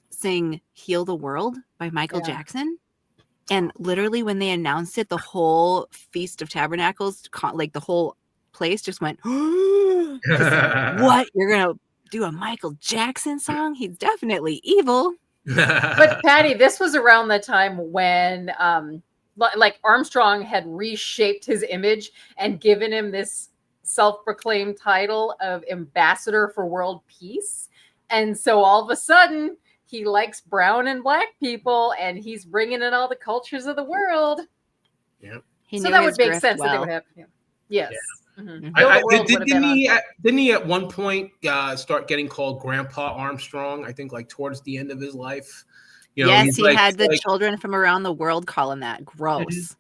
sing Heal the World by Michael Jackson. And literally when they announced it, the whole Feast of Tabernacles, like the whole place just went, what? You're going to do a Michael Jackson song? He's definitely evil. But Patty, this was around the time when like Armstrong had reshaped his image and given him this self-proclaimed title of Ambassador for World Peace. And so all of a sudden he likes brown and black people and he's bringing in all the cultures of the world. Yeah. So that would make sense that they would have. Yeah. Yes. Yeah. Mm-hmm. Didn't he at one point start getting called Grandpa Armstrong? I think like towards the end of his life. Yes, he had the children from around the world call him that. Gross.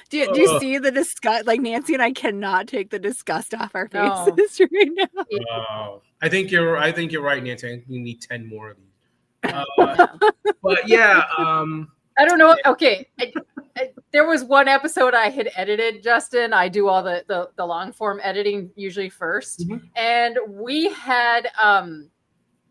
do you see the disgust? Like Nancy and I cannot take the disgust off our faces right now. I think you're right, Nancy. I think we need 10 more of these. But yeah, I don't know. Okay. There was one episode I had edited, Justin. I do all the long form editing usually first. Mhm. And we had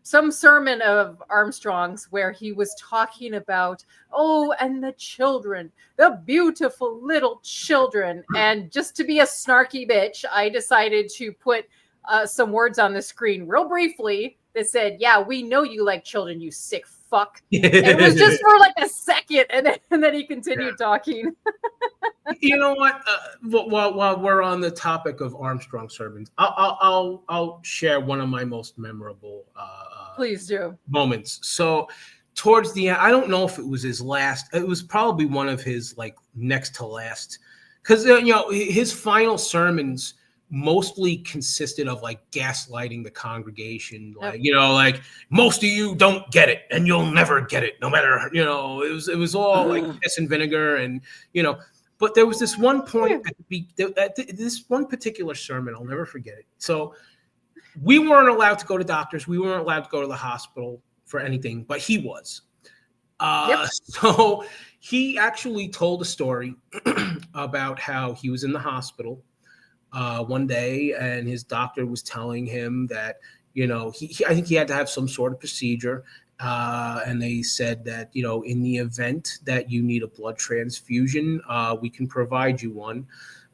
some sermon of Armstrong's where he was talking about, and the children, the beautiful little children. And just to be a snarky bitch, I decided to put some words on the screen real briefly that said, "Yeah, we know you like children, you sick fuck." And it was just for like a second, and then he continued talking. You know what? While we're on the topic of Armstrong sermons, I'll share one of my most memorable Please do. moments. So towards the end, I don't know if it was his last. It was probably one of his like next to last, because his final sermons mostly consisted of like gaslighting the congregation, like like most of you don't get it and you'll never get it, no matter it was all like piss and vinegar, and but there was this one point at this one particular sermon, I'll never forget it. So we weren't allowed to go to doctors, we weren't allowed to go to the hospital for anything, but he was. So he actually told a story about how he was in the hospital one day, and his doctor was telling him that I think he had to have some sort of procedure, and they said that in the event that you need a blood transfusion, we can provide you one.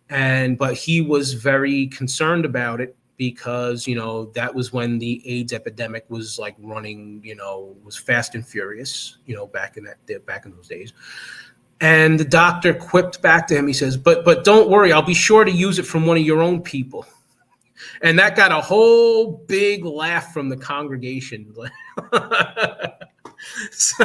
But he was very concerned about it because that was when the AIDS epidemic was like running, was fast and furious, back in those days. And the doctor quipped back to him. He says, but don't worry, I'll be sure to use it from one of your own people. And that got a whole big laugh from the congregation. So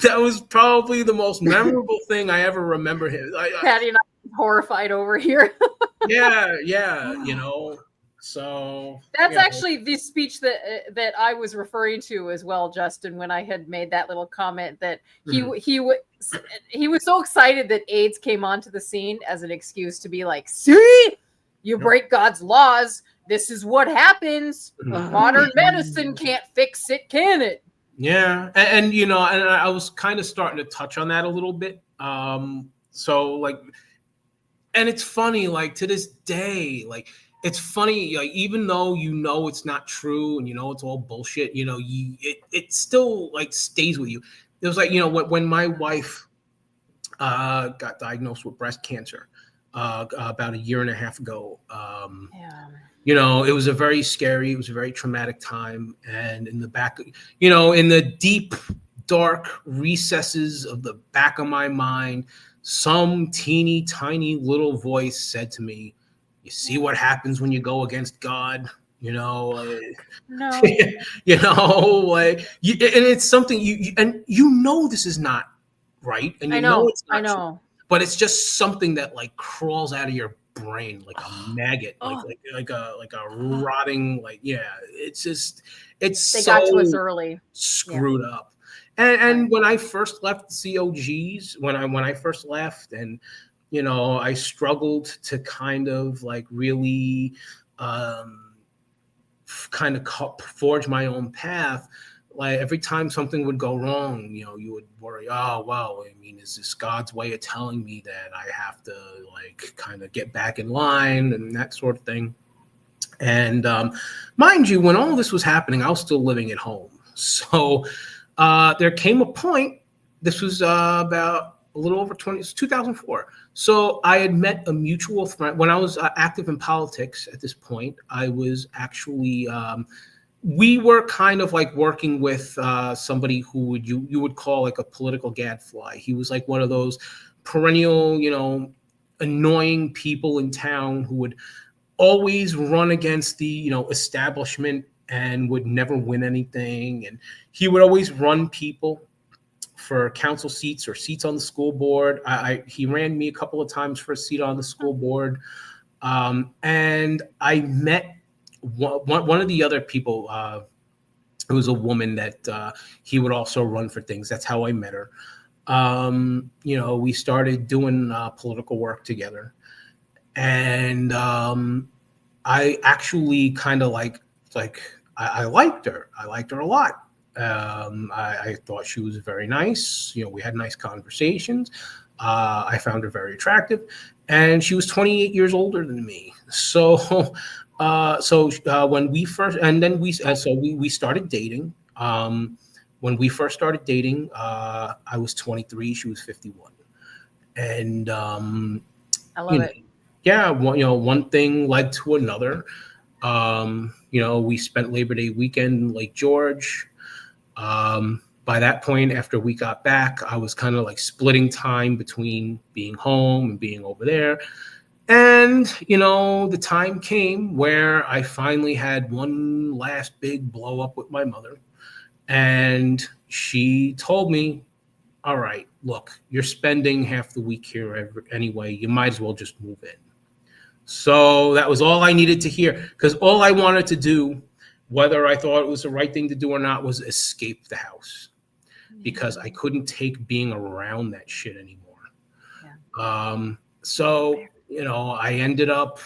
that was probably the most memorable thing I ever remember him. Patty and I are horrified over here. Yeah. So that's actually the speech that I was referring to as well, Justin, when I had made that little comment that he was so excited that AIDS came onto the scene as an excuse to be like, see, you break God's laws. This is what happens. Modern medicine can't fix it, can it? Yeah. And I was kind of starting to touch on that a little bit. So like, and it's funny, like to this day, like, it's funny, like, even though it's not true and it's all bullshit, it still like stays with you. It was like when my wife got diagnosed with breast cancer about a year and a half ago. It was a very scary, it was a very traumatic time, and in the back, in the deep, dark recesses of the back of my mind, some teeny tiny little voice said to me, "You see what happens when you go against God?" No. Like, and it's something this is not right, and I know it's not true, but it's just something that like crawls out of your brain like a maggot, like a rotting, like it's just they so got to us early, screwed up. And when I first left COGs, when I first left, and I struggled to kind of like really kind of forge my own path. Like every time something would go wrong, you would worry, oh, well, I mean, is this God's way of telling me that I have to like kind of get back in line and that sort of thing? And mind you, when all this was happening, I was still living at home. So there came a point, this was about a little over 2004. So I had met a mutual friend when I was active in politics. At this point, I was actually, we were kind of like working with somebody who you would call like a political gadfly. He was like one of those perennial, annoying people in town who would always run against the, establishment and would never win anything. And he would always run people for council seats or seats on the school board. He ran me a couple of times for a seat on the school board. And I met one of the other people. It was a woman that he would also run for things. That's how I met her. We started doing political work together. And I actually kind of I liked her. I liked her a lot. I thought she was very nice. We had nice conversations. I found her very attractive, and she was 28 years older than me. So, when we first, and then we started dating. When we first started dating, I was 23, she was 51, and I love it. Yeah, one thing led to another. We spent Labor Day weekend in Lake George. By that point, after we got back, I was kind of like splitting time between being home and being over there. And, the time came where I finally had one last big blow up with my mother. And she told me, all right, look, you're spending half the week here anyway. You might as well just move in. So that was all I needed to hear, because all I wanted to do, whether I thought it was the right thing to do or not, was escape the house, because I couldn't take being around that shit anymore. Yeah. So, I ended up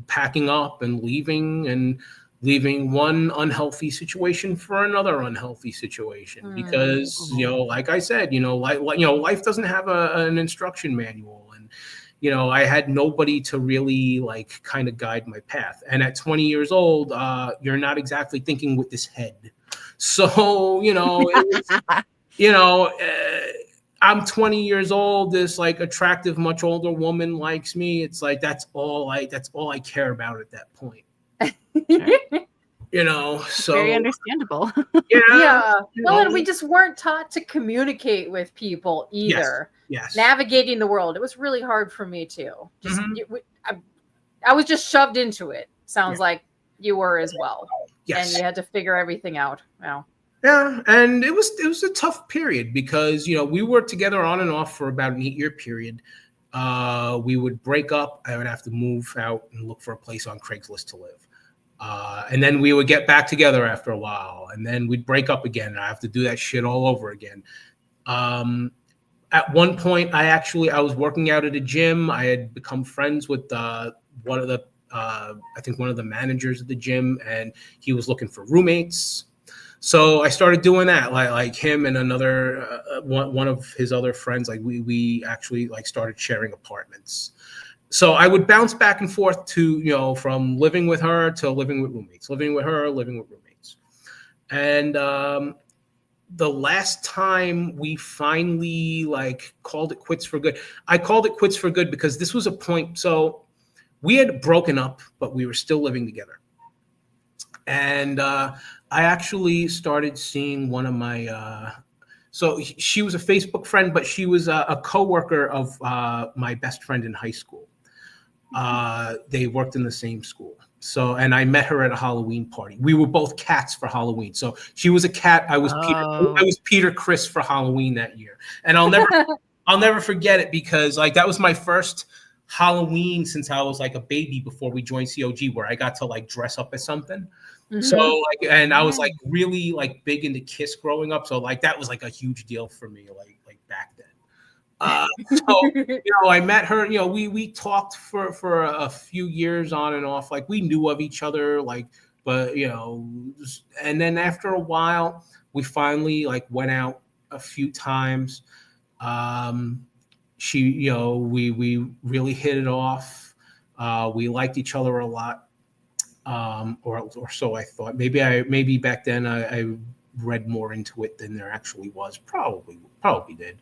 packing up and leaving one unhealthy situation for another unhealthy situation, because, like I said, life doesn't have an instruction manual. And, I had nobody to really like kind of guide my path. And at 20 years old, you're not exactly thinking with this head. So, I'm 20 years old. This like attractive, much older woman likes me. It's like, that's all I care about at that point. So very understandable. Yeah. Well, and we just weren't taught to communicate with people either. Yes. Navigating the world. It was really hard for me too. I was just shoved into it. Sounds like you were as well. Yes. And you had to figure everything out. Wow. Yeah, and it was a tough period, because we were together on and off for about an 8-year period. We would break up. I would have to move out and look for a place on Craigslist to live. And then we would get back together after a while, and then we'd break up again, and I have to do that shit all over again. At one point, I was working out at a gym. I had become friends with one of the managers of the gym, and he was looking for roommates. So I started doing that, like him and another one of his other friends. Like we actually like started sharing apartments. So I would bounce back and forth to, from living with her to living with roommates, living with her, living with roommates. And the last time we finally like called it quits for good, I called it quits for good because this was a point. So we had broken up, but we were still living together. And I actually started seeing one of my, so she was a Facebook friend, but she was a coworker of my best friend in high school. They worked in the same school. So, and I met her at a Halloween party. We were both cats for Halloween. So she was a cat. I was Peter Chris for Halloween that year. And I'll never forget it, because like that was my first Halloween since I was like a baby before we joined COG, where I got to like dress up as something. Mm-hmm. So like, and I was like really like big into Kiss growing up. So like that was like a huge deal for me, like back then. So, I met her, we talked for a few years on and off, like we knew of each other, like, but, and then after a while, we finally like went out a few times. She, we really hit it off. We liked each other a lot. Or so I thought. Maybe back then I read more into it than there actually was. Probably did.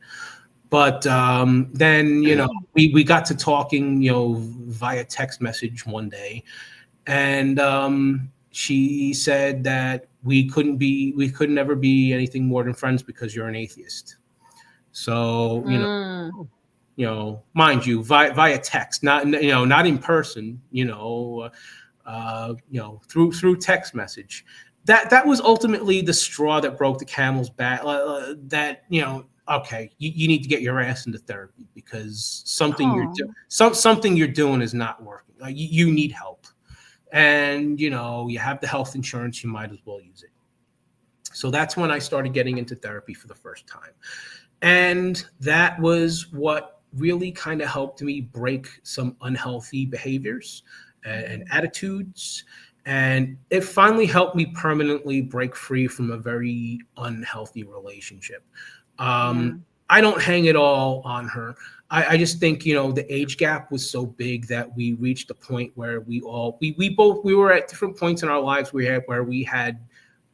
But then, we got to talking, via text message one day, and she said that we couldn't ever be anything more than friends because you're an atheist. So, mind you, via text, not in person, through text message. That was ultimately the straw that broke the camel's back. Okay, you need to get your ass into therapy, because something you're doing is not working. Like you need help, and you have the health insurance. You might as well use it. So that's when I started getting into therapy for the first time, and that was what really kind of helped me break some unhealthy behaviors and attitudes. And it finally helped me permanently break free from a very unhealthy relationship. I don't hang it all on her. I just think, the age gap was so big that we reached a point where we were at different points in our lives where we had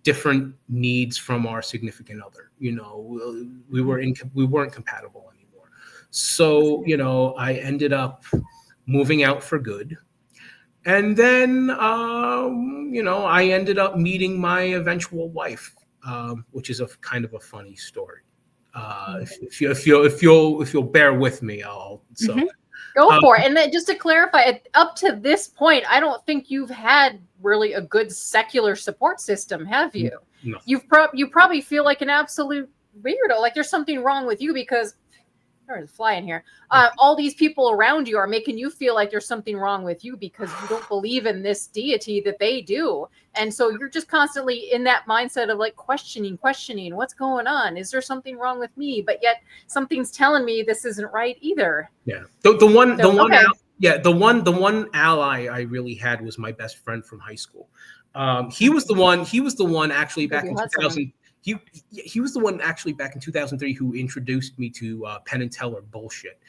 different needs from our significant other. We weren't compatible anymore. So, I ended up moving out for good. And then, I ended up meeting my eventual wife, which is a kind of a funny story. If you'll bear with me, I'll. So go for it. And then just to clarify, up to this point, I don't think you've had really a good secular support system, have you? No. You probably feel like an absolute weirdo. Like there's something wrong with you because there's a fly in here. All these people around you are making you feel like there's something wrong with you because you don't believe in this deity that they do. And so you're just constantly in that mindset of like questioning what's going on. Is there something wrong with me? But yet something's telling me this isn't right either. Yeah. The one ally I really had was my best friend from high school. He was the one actually back in 2000. He was the one actually back in 2003 who introduced me to Penn and Teller bullshit,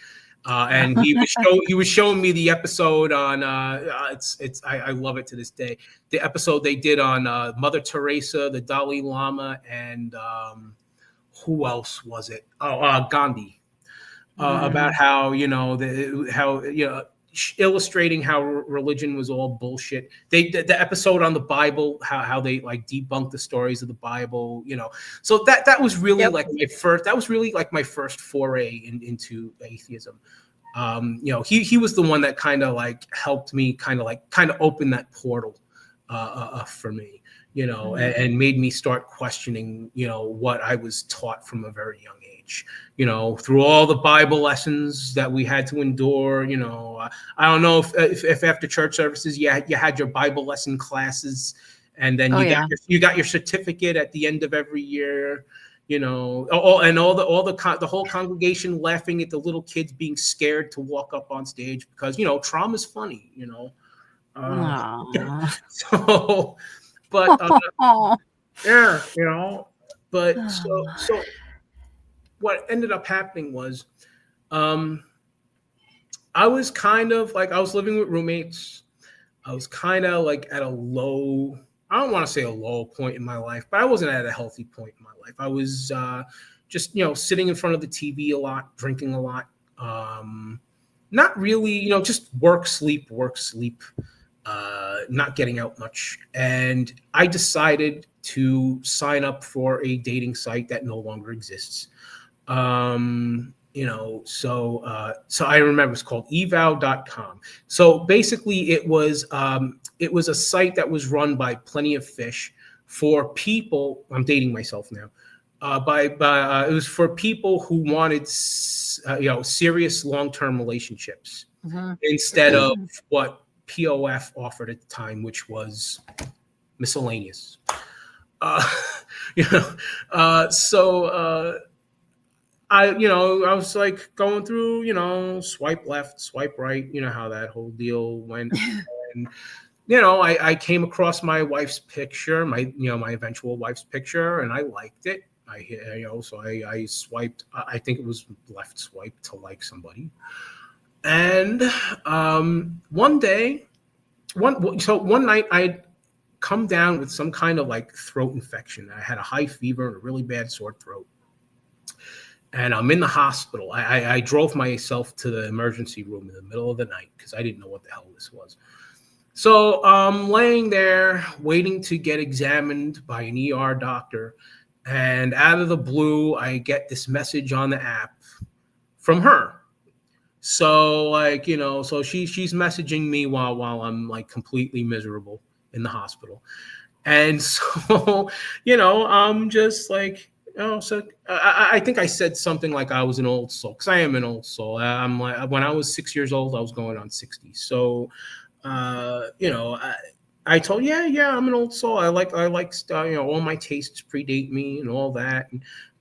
and he was showing me the episode on I love it to this day. The episode they did on Mother Teresa, the Dalai Lama, and who else was it? Gandhi, about how illustrating how religion was all bullshit. The episode on the Bible, how they like debunked the stories of the Bible, So that was really my first foray into atheism. He was the one that kind of like helped me kind of open that portal for me, and made me start questioning, what I was taught from a very young age. Through all the Bible lessons that we had to endure. I don't know if after church services you had your Bible lesson classes, and then you got your certificate at the end of every year. And all the whole congregation laughing at the little kids being scared to walk up on stage because trauma's funny. So, but yeah, but so. What ended up happening was I was kind of like, I was living with roommates. I was kind of like at a low, I don't want to say a low point in my life, but I wasn't at a healthy point in my life. I was just, sitting in front of the TV a lot, drinking a lot. Not really, just work, sleep, not getting out much. And I decided to sign up for a dating site that no longer exists. So I remember it's called evow.com. So basically it was a site that was run by Plenty of Fish for people. I'm dating myself now. It was for people who wanted, serious long-term relationships instead of what POF offered at the time, which was miscellaneous. I was like going through, swipe left, swipe right, how that whole deal went. And, I came across my wife's picture, my eventual wife's picture, and I liked it. So I swiped, I think it was left swipe to like somebody. And one night I'd come down with some kind of like throat infection. I had a high fever and a really bad sore throat. And I'm in the hospital. I drove myself to the emergency room in the middle of the night because I didn't know what the hell this was. So I'm laying there waiting to get examined by an ER doctor. And out of the blue, I get this message on the app from her. So so she's messaging me while I'm like completely miserable in the hospital. And so, I'm just like, so I think I said something like I was an old soul, because I am an old soul. I'm like, when I was 6 years old, I was going on 60. So, I told, yeah, I'm an old soul. I like, all my tastes predate me and all that.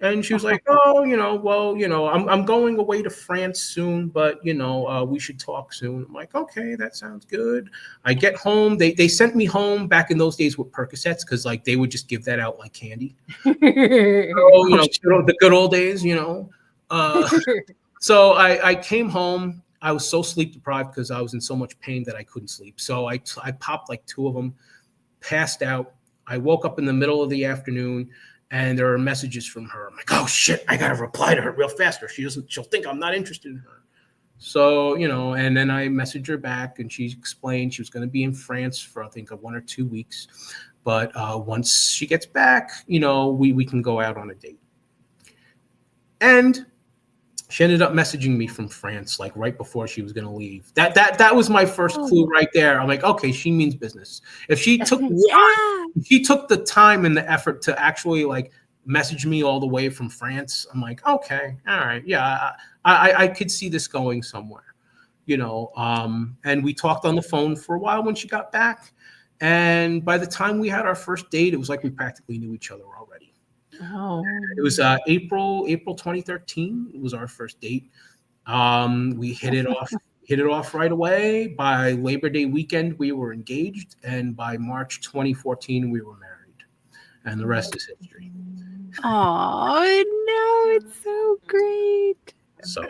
And she was like, oh, I'm going away to France soon, but we should talk soon. I'm like, okay, that sounds good. I get home. They sent me home back in those days with Percocets because like they would just give that out like candy. The good old days, So I came home. I was so sleep deprived because I was in so much pain that I couldn't sleep. So I popped like 2 of them, passed out. I woke up in the middle of the afternoon and there were messages from her. I'm like, oh shit, I got to reply to her real fast or she'll think I'm not interested in her. So, and then I messaged her back and she explained she was going to be in France for, I think, 1 or 2 weeks. But once she gets back, we can go out on a date. And she ended up messaging me from France, like right before she was going to leave. That was my first clue right there. I'm like, okay, she means business. If she took the time and the effort to actually like message me all the way from France, I'm like, okay, all right, yeah, I could see this going somewhere, And we talked on the phone for a while when she got back, and by the time we had our first date, it was like we practically knew each other already. Oh. It was April 2013. It was our first date. We hit it off right away. By Labor Day weekend, we were engaged, and by March 2014, we were married. And the rest is history. Oh no, it's so great. So,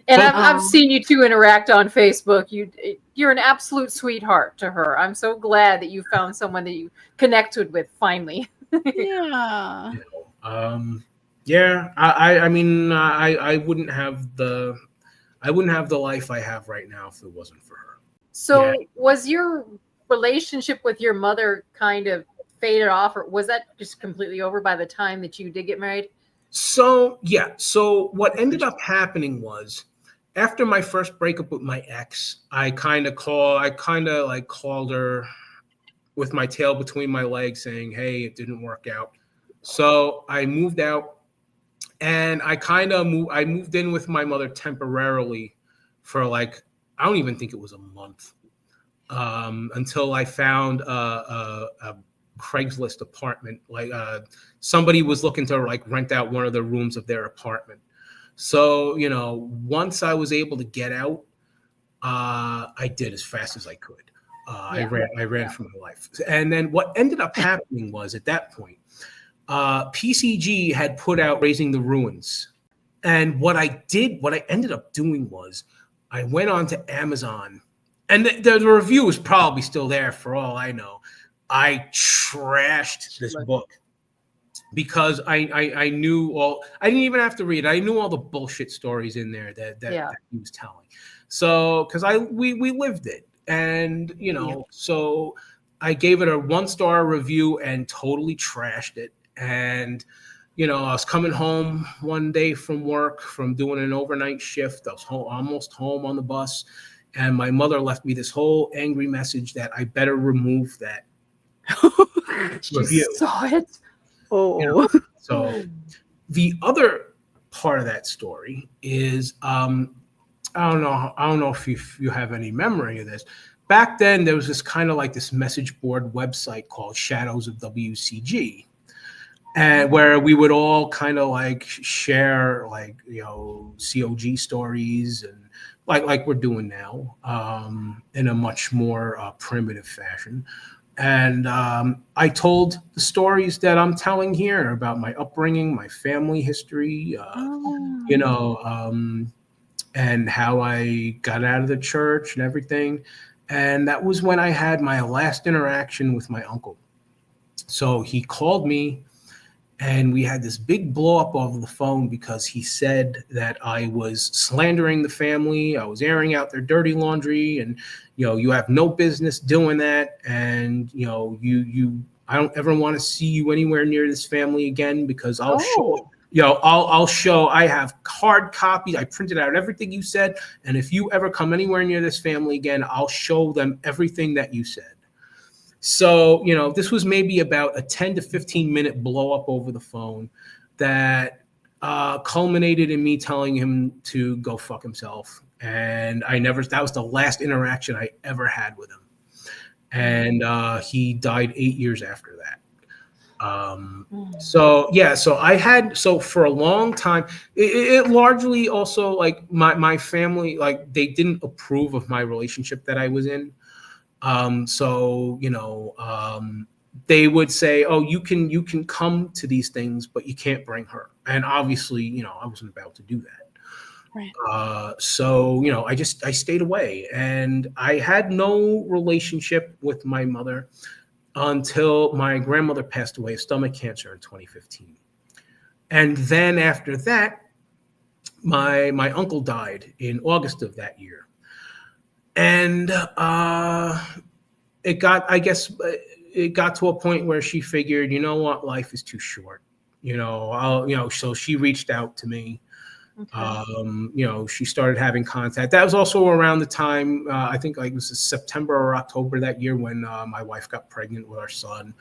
and I've seen you two interact on Facebook. You're an absolute sweetheart to her. I'm so glad that you found someone that you connected with finally. Yeah. I mean, I wouldn't have the life I have right now if it wasn't for her. So was your relationship with your mother kind of faded off, or was that just completely over by the time that you did get married? So what ended up happening was, after my first breakup with my ex, I kind of called her with my tail between my legs saying, hey, it didn't work out. So I moved out, and I moved in with my mother temporarily for like, I don't even think it was a month, until I found a Craigslist apartment. Like somebody was looking to like rent out one of the rooms of their apartment. So, once I was able to get out, I did as fast as I could. I ran for my life. And then what ended up happening was, at that point, PCG had put out Raising the Ruins. And what I ended up doing was, I went on to Amazon, and the review is probably still there for all I know. I trashed this book because I knew I didn't even have to read. I knew all the bullshit stories in there that he was telling. So, because we lived it. And, so I gave it a 1-star review and totally trashed it. And, I was coming home one day from work, from doing an overnight shift. I was almost home on the bus. And my mother left me this whole angry message that I better remove that review. Saw it. Oh. So the other part of that story is, I don't know if you have any memory of this. Back then, there was this kind of like this message board website called Shadows of WCG, and where we would all kind of like share like COG stories and like we're doing now, in a much more primitive fashion. And I told the stories that I'm telling here about my upbringing, my family history, and how I got out of the church and everything. And that was when I had my last interaction with my uncle. So he called me, and we had this big blow up over the phone because he said that I was slandering the family. I was airing out their dirty laundry, and you have no business doing that. And I don't ever want to see you anywhere near this family again, because I'll show I have hard copies. I printed out everything you said. And if you ever come anywhere near this family again, I'll show them everything that you said. So, this was maybe about a 10 to 15 minute blow up over the phone that culminated in me telling him to go fuck himself. And that was the last interaction I ever had with him. and he died 8 years after that. So for a long time, it largely also, like, my family, like, they didn't approve of my relationship that I was in. They would say, "Oh, you can come to these things, but you can't bring her." And obviously, I wasn't about to do that. Right. I stayed away, and I had no relationship with my mother until my grandmother passed away of stomach cancer in 2015. And then after that, my uncle died in August of that year. And it got to a point where she figured, you know what, life is too short. So she reached out to me. Okay. She started having contact. That was also around the time, I think, like, it was September or October that year when my wife got pregnant with our son.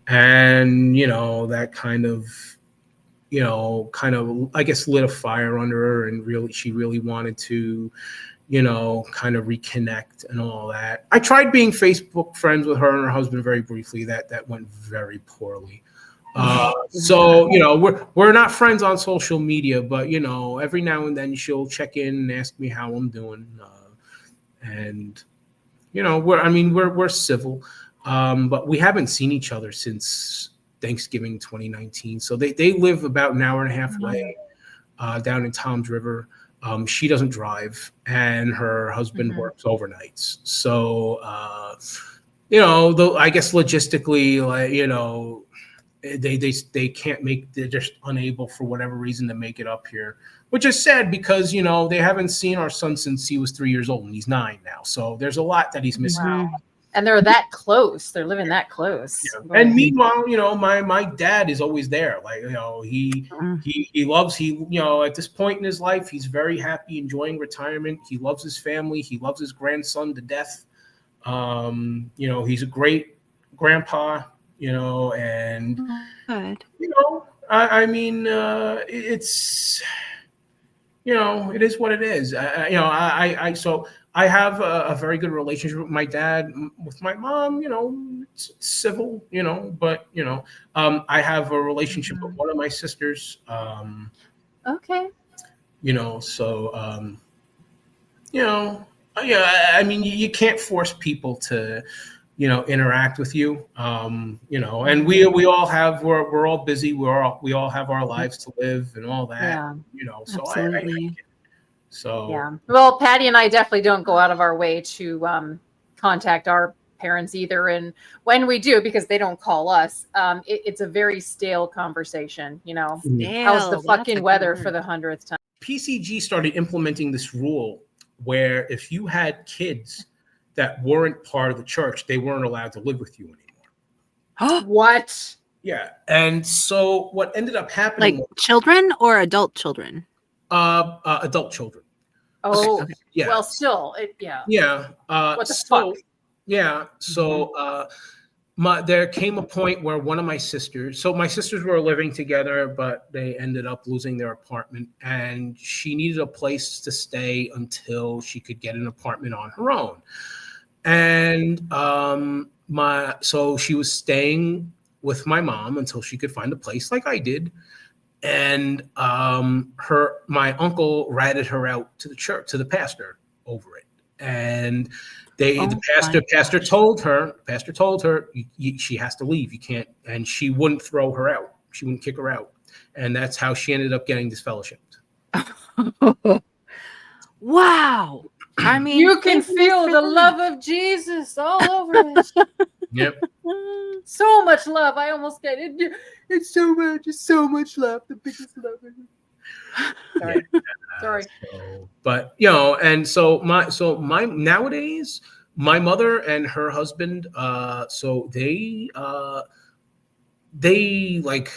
And, that kind of, I guess, lit a fire under her, and she really wanted to, kind of reconnect and all that. I tried being Facebook friends with her and her husband very briefly. That went very poorly. We're not friends on social media, but every now and then she'll check in and ask me how I'm doing, and we're civil, but we haven't seen each other since Thanksgiving 2019. So they live about an hour and a half away, down in Tom's River. She doesn't drive, and her husband works overnights. So I guess logistically, like, they can't they're just unable for whatever reason to make it up here, which is sad because they haven't seen our son since he was 3 years old, and he's 9 now. So there's a lot that he's missing. Wow. And they're that close. They're living that close. Yeah. And meanwhile, my dad is always there. Like, he loves, at this point in his life, he's very happy, enjoying retirement. He loves his family. He loves his grandson to death. He's a great grandpa. And Good. it's it is what it is. I have a very good relationship with my dad. With my mom, it's civil, but I have a relationship with one of my sisters. Okay. You can't force people to interact with you, and we're all busy. We all have our lives to live and all that, so Absolutely. Yeah. Well, Patty and I definitely don't go out of our way to contact our parents either. And when we do, because they don't call us, it's a very stale conversation. How's the fucking weather for the 100th time? PCG started implementing this rule where if you had kids that weren't part of the church, they weren't allowed to live with you anymore. What? Yeah. And so what ended up happening, like children or adult children? Adult children. Oh, okay. Yeah. Well, still, yeah. Yeah. What the fuck? Yeah. So there came a point where one of my sisters, so my sisters were living together, but they ended up losing their apartment, and she needed a place to stay until she could get an apartment on her own. And so she was staying with my mom until she could find a place, like I did. And my uncle ratted her out to the church, to the pastor over it. And the pastor told her, she has to leave. You can't, and she wouldn't throw her out. She wouldn't kick her out. And that's how she ended up getting disfellowshipped. Wow. I mean, you can feel the love of Jesus all over it. Yep. So much love. I almost get it. It's so much love. The biggest love. Sorry. But and so my nowadays, my mother and her husband, so they like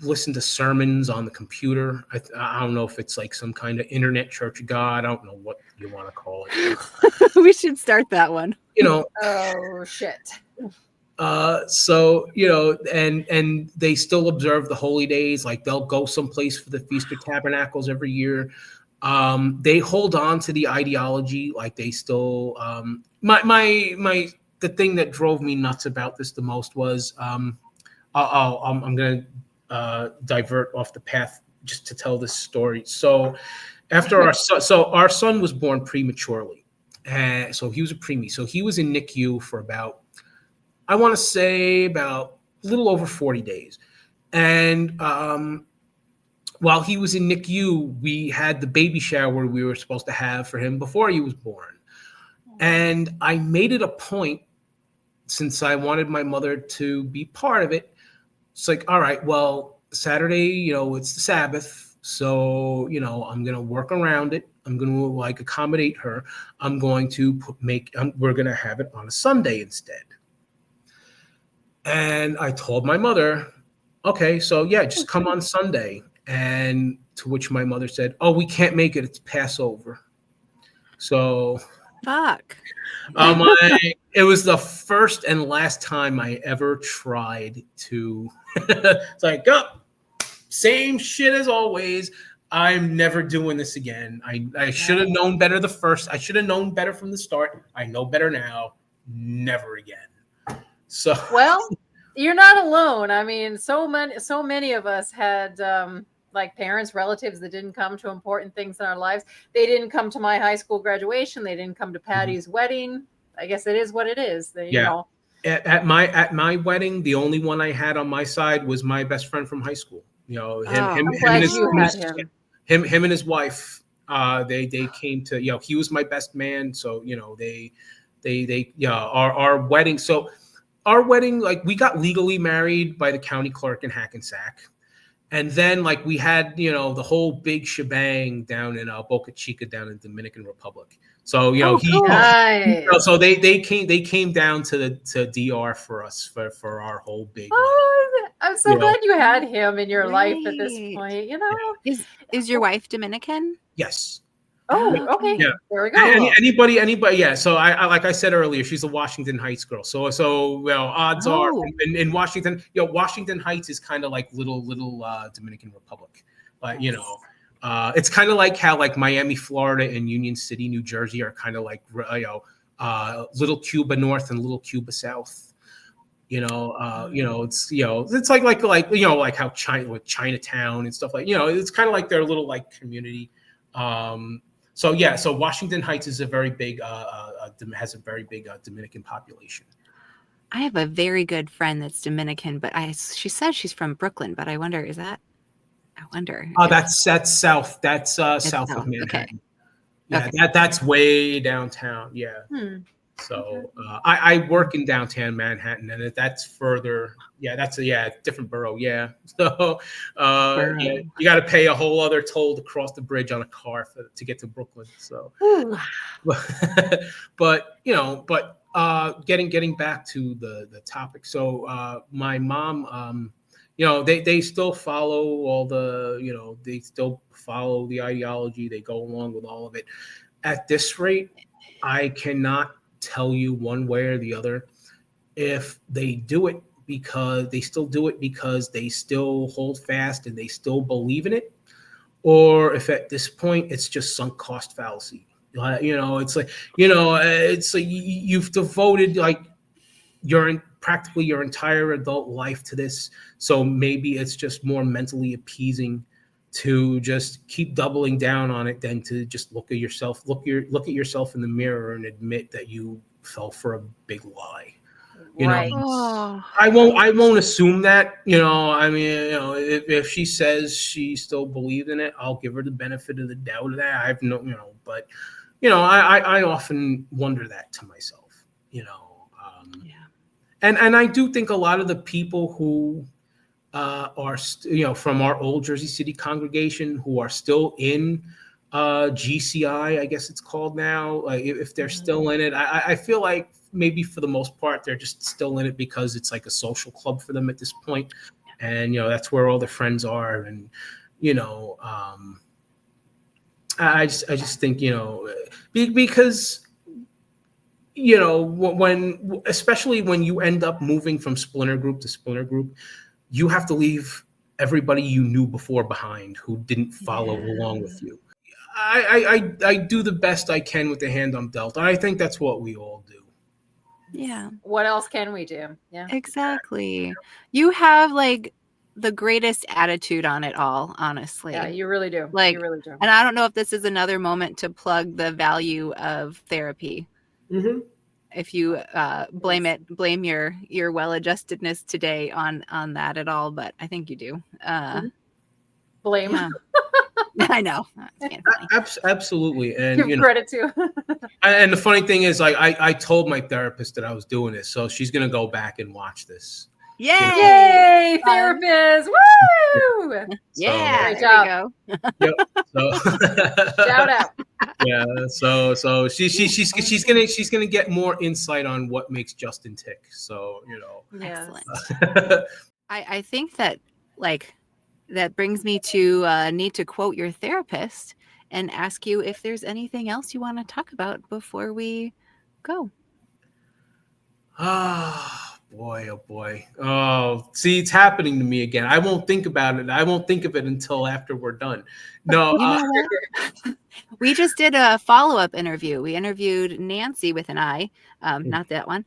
listen to sermons on the computer. I don't know if it's like some kind of internet church of God. I don't know what you want to call it. We should start that one. Oh shit. So and they still observe the holy days. Like they'll go someplace for the Feast of Tabernacles every year. They hold on to the ideology. Like they still my the thing that drove me nuts about this the most was I'm going to divert off the path just to tell this story. So after our son was born prematurely, and so he was a preemie. So he was in NICU for about, I want to say, about a little over 40 days. And while he was in NICU, we had the baby shower we were supposed to have for him before he was born. And I made it a point, since I wanted my mother to be part of it. It's like, all right, well, Saturday, it's the Sabbath. So, I'm going to work around it. I'm going to accommodate her. I'm going to we're going to have it on a Sunday instead. And I told my mother, okay, so yeah, just come on Sunday. And to which my mother said, oh, we can't make it. It's Passover. So fuck. It was the first and last time I ever tried to. It's like, same shit as always. I'm never doing this again. I should have known better I should have known better from the start. I know better now. Never again. So well, you're not alone. I mean, so many of us had parents, relatives that didn't come to important things in our lives. They didn't come to my high school graduation. They didn't come to Patty's wedding. I guess it is what it is. At my wedding, the only one I had on my side was my best friend from high school. Him and his wife. They came to. He was my best man. So our wedding. So our wedding, we got legally married by the county clerk in Hackensack. And then we had, the whole big shebang down in Boca Chica down in Dominican Republic. So, so they came down to DR for us for our whole big. I'm so glad you had him in your life at this point. Is your wife Dominican? Yes. Oh, okay. Yeah. There we go. Anybody. Yeah. So I like I said earlier, she's a Washington Heights girl. So odds are in Washington, Washington Heights is kind of like little Dominican Republic. It's kind of like how Miami, Florida, and Union City, New Jersey are kind of like little Cuba North and little Cuba South. It's like how China with Chinatown and stuff it's kind of like their little community. So Washington Heights is a very big has a very big Dominican population. I have a very good friend that's Dominican, but she says she's from Brooklyn, but I wonder, is that? I wonder. Oh, that's south. That's south of Manhattan. Okay. Yeah, that's way downtown. Yeah. So I work in downtown Manhattan, and that's further. Yeah, that's a different borough. Yeah. So you got to pay a whole other toll to cross the bridge on a car to get to Brooklyn. So, but getting back to the topic. So my mom, they still follow all the, they still follow the ideology. They go along with all of it. At this rate, I cannot tell you one way or the other if they do it because they still do it because they still hold fast and they still believe in it, or if at this point it's just sunk cost fallacy. It's like you've devoted practically your entire adult life to this, so maybe it's just more mentally appeasing to just keep doubling down on it than to just look at yourself in the mirror and admit that you fell for a big lie. Right. I won't assume that, if she says she still believed in it, I'll give her the benefit of the doubt of that. I have but I often wonder that to myself, and I do think a lot of the people who are from our old Jersey City congregation who are still in GCI, I guess it's called now. If they're still in it, I feel like maybe for the most part they're just still in it because it's like a social club for them at this point, and that's where all their friends are, and I just think because especially when you end up moving from splinter group to splinter group, you have to leave everybody you knew before behind who didn't follow along with you. I do the best I can with the hand I'm dealt. I think that's what we all do. Yeah. What else can we do? Yeah. Exactly. You have like the greatest attitude on it all, honestly. Yeah, you really do. Like, you really do. and I don't know if this is another moment to plug the value of therapy. Mm-hmm. If you blame your well-adjustedness today on that at all, but I think you do. Blame. Yeah. I know. It's kind of funny. Absolutely. And Give you know, credit to. and the funny thing is, like, I told my therapist that I was doing this, so she's gonna go back and watch this. Yay! Yay, therapist! Woo! Yeah, Great there job. we go. Yep. So, Shout out. yeah. So she's gonna get more insight on what makes Justin tick. So Yes. Excellent. I think that like that brings me to need to quote your therapist and ask you if there's anything else you want to talk about before we go. Ah, boy, oh boy. Oh, see, it's happening to me again. I won't think about it. I won't think of it until after we're done. No, You know what? We just did a follow-up interview. We interviewed Nancy with an I, not that one.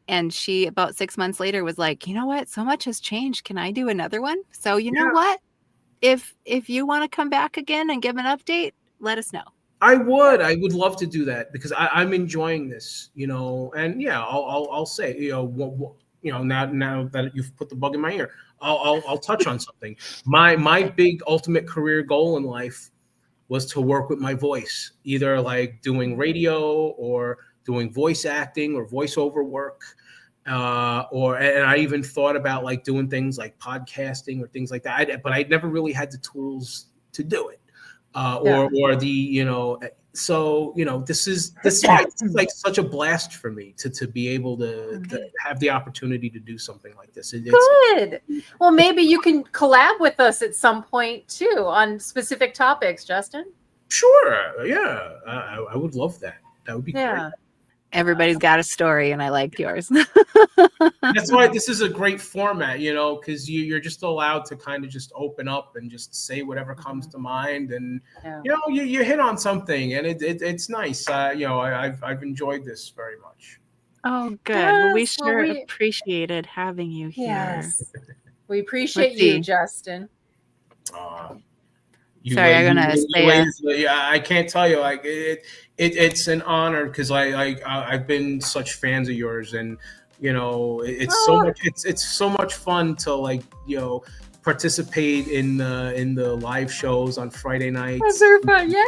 And she about 6 months later was like, you know what? So much has changed. Can I do another one? So you know what? If you want to come back again and give an update, let us know. I would love to do that because I'm enjoying this, and yeah, I'll say, now that you've put the bug in my ear, I'll touch on something. My big ultimate career goal in life was to work with my voice, either like doing radio or doing voice acting or voiceover work. And I even thought about like doing things like podcasting or things like that, but I never really had the tools to do it. Or the, so this is like such a blast for me to be able to have the opportunity to do something like this. Good. Well, maybe you can collab with us at some point too on specific topics, Justin. Sure. Yeah. I would love that. That would be great. Everybody's got a story, and I like yours. That's why this is a great format, because you're just allowed to kind of just open up and just say whatever comes to mind, and you hit on something, and it's nice. I've enjoyed this very much. Oh, good. Well, we sure appreciated having you here. Yes, we appreciate you, Justin. Sorry, I'm gonna say. I can't tell you, like it's an honor because I've been such fans of yours, and it's so much fun to participate in the live shows on Friday nights. That's very fun, yay!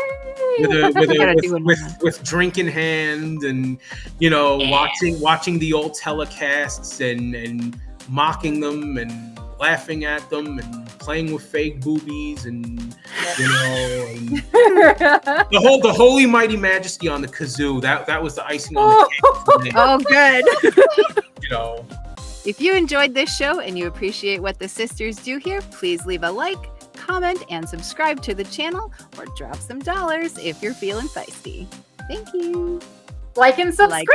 With drink in hand, and watching the old telecasts and mocking them and laughing at them and playing with fake boobies and and the holy mighty majesty on the kazoo. That was the icing on the cake. Oh, good. If you enjoyed this show and you appreciate what the sisters do here, please leave a like, comment, and subscribe to the channel, or drop some dollars if you're feeling feisty. Thank you. Like and subscribe.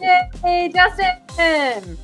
Yay, Justin!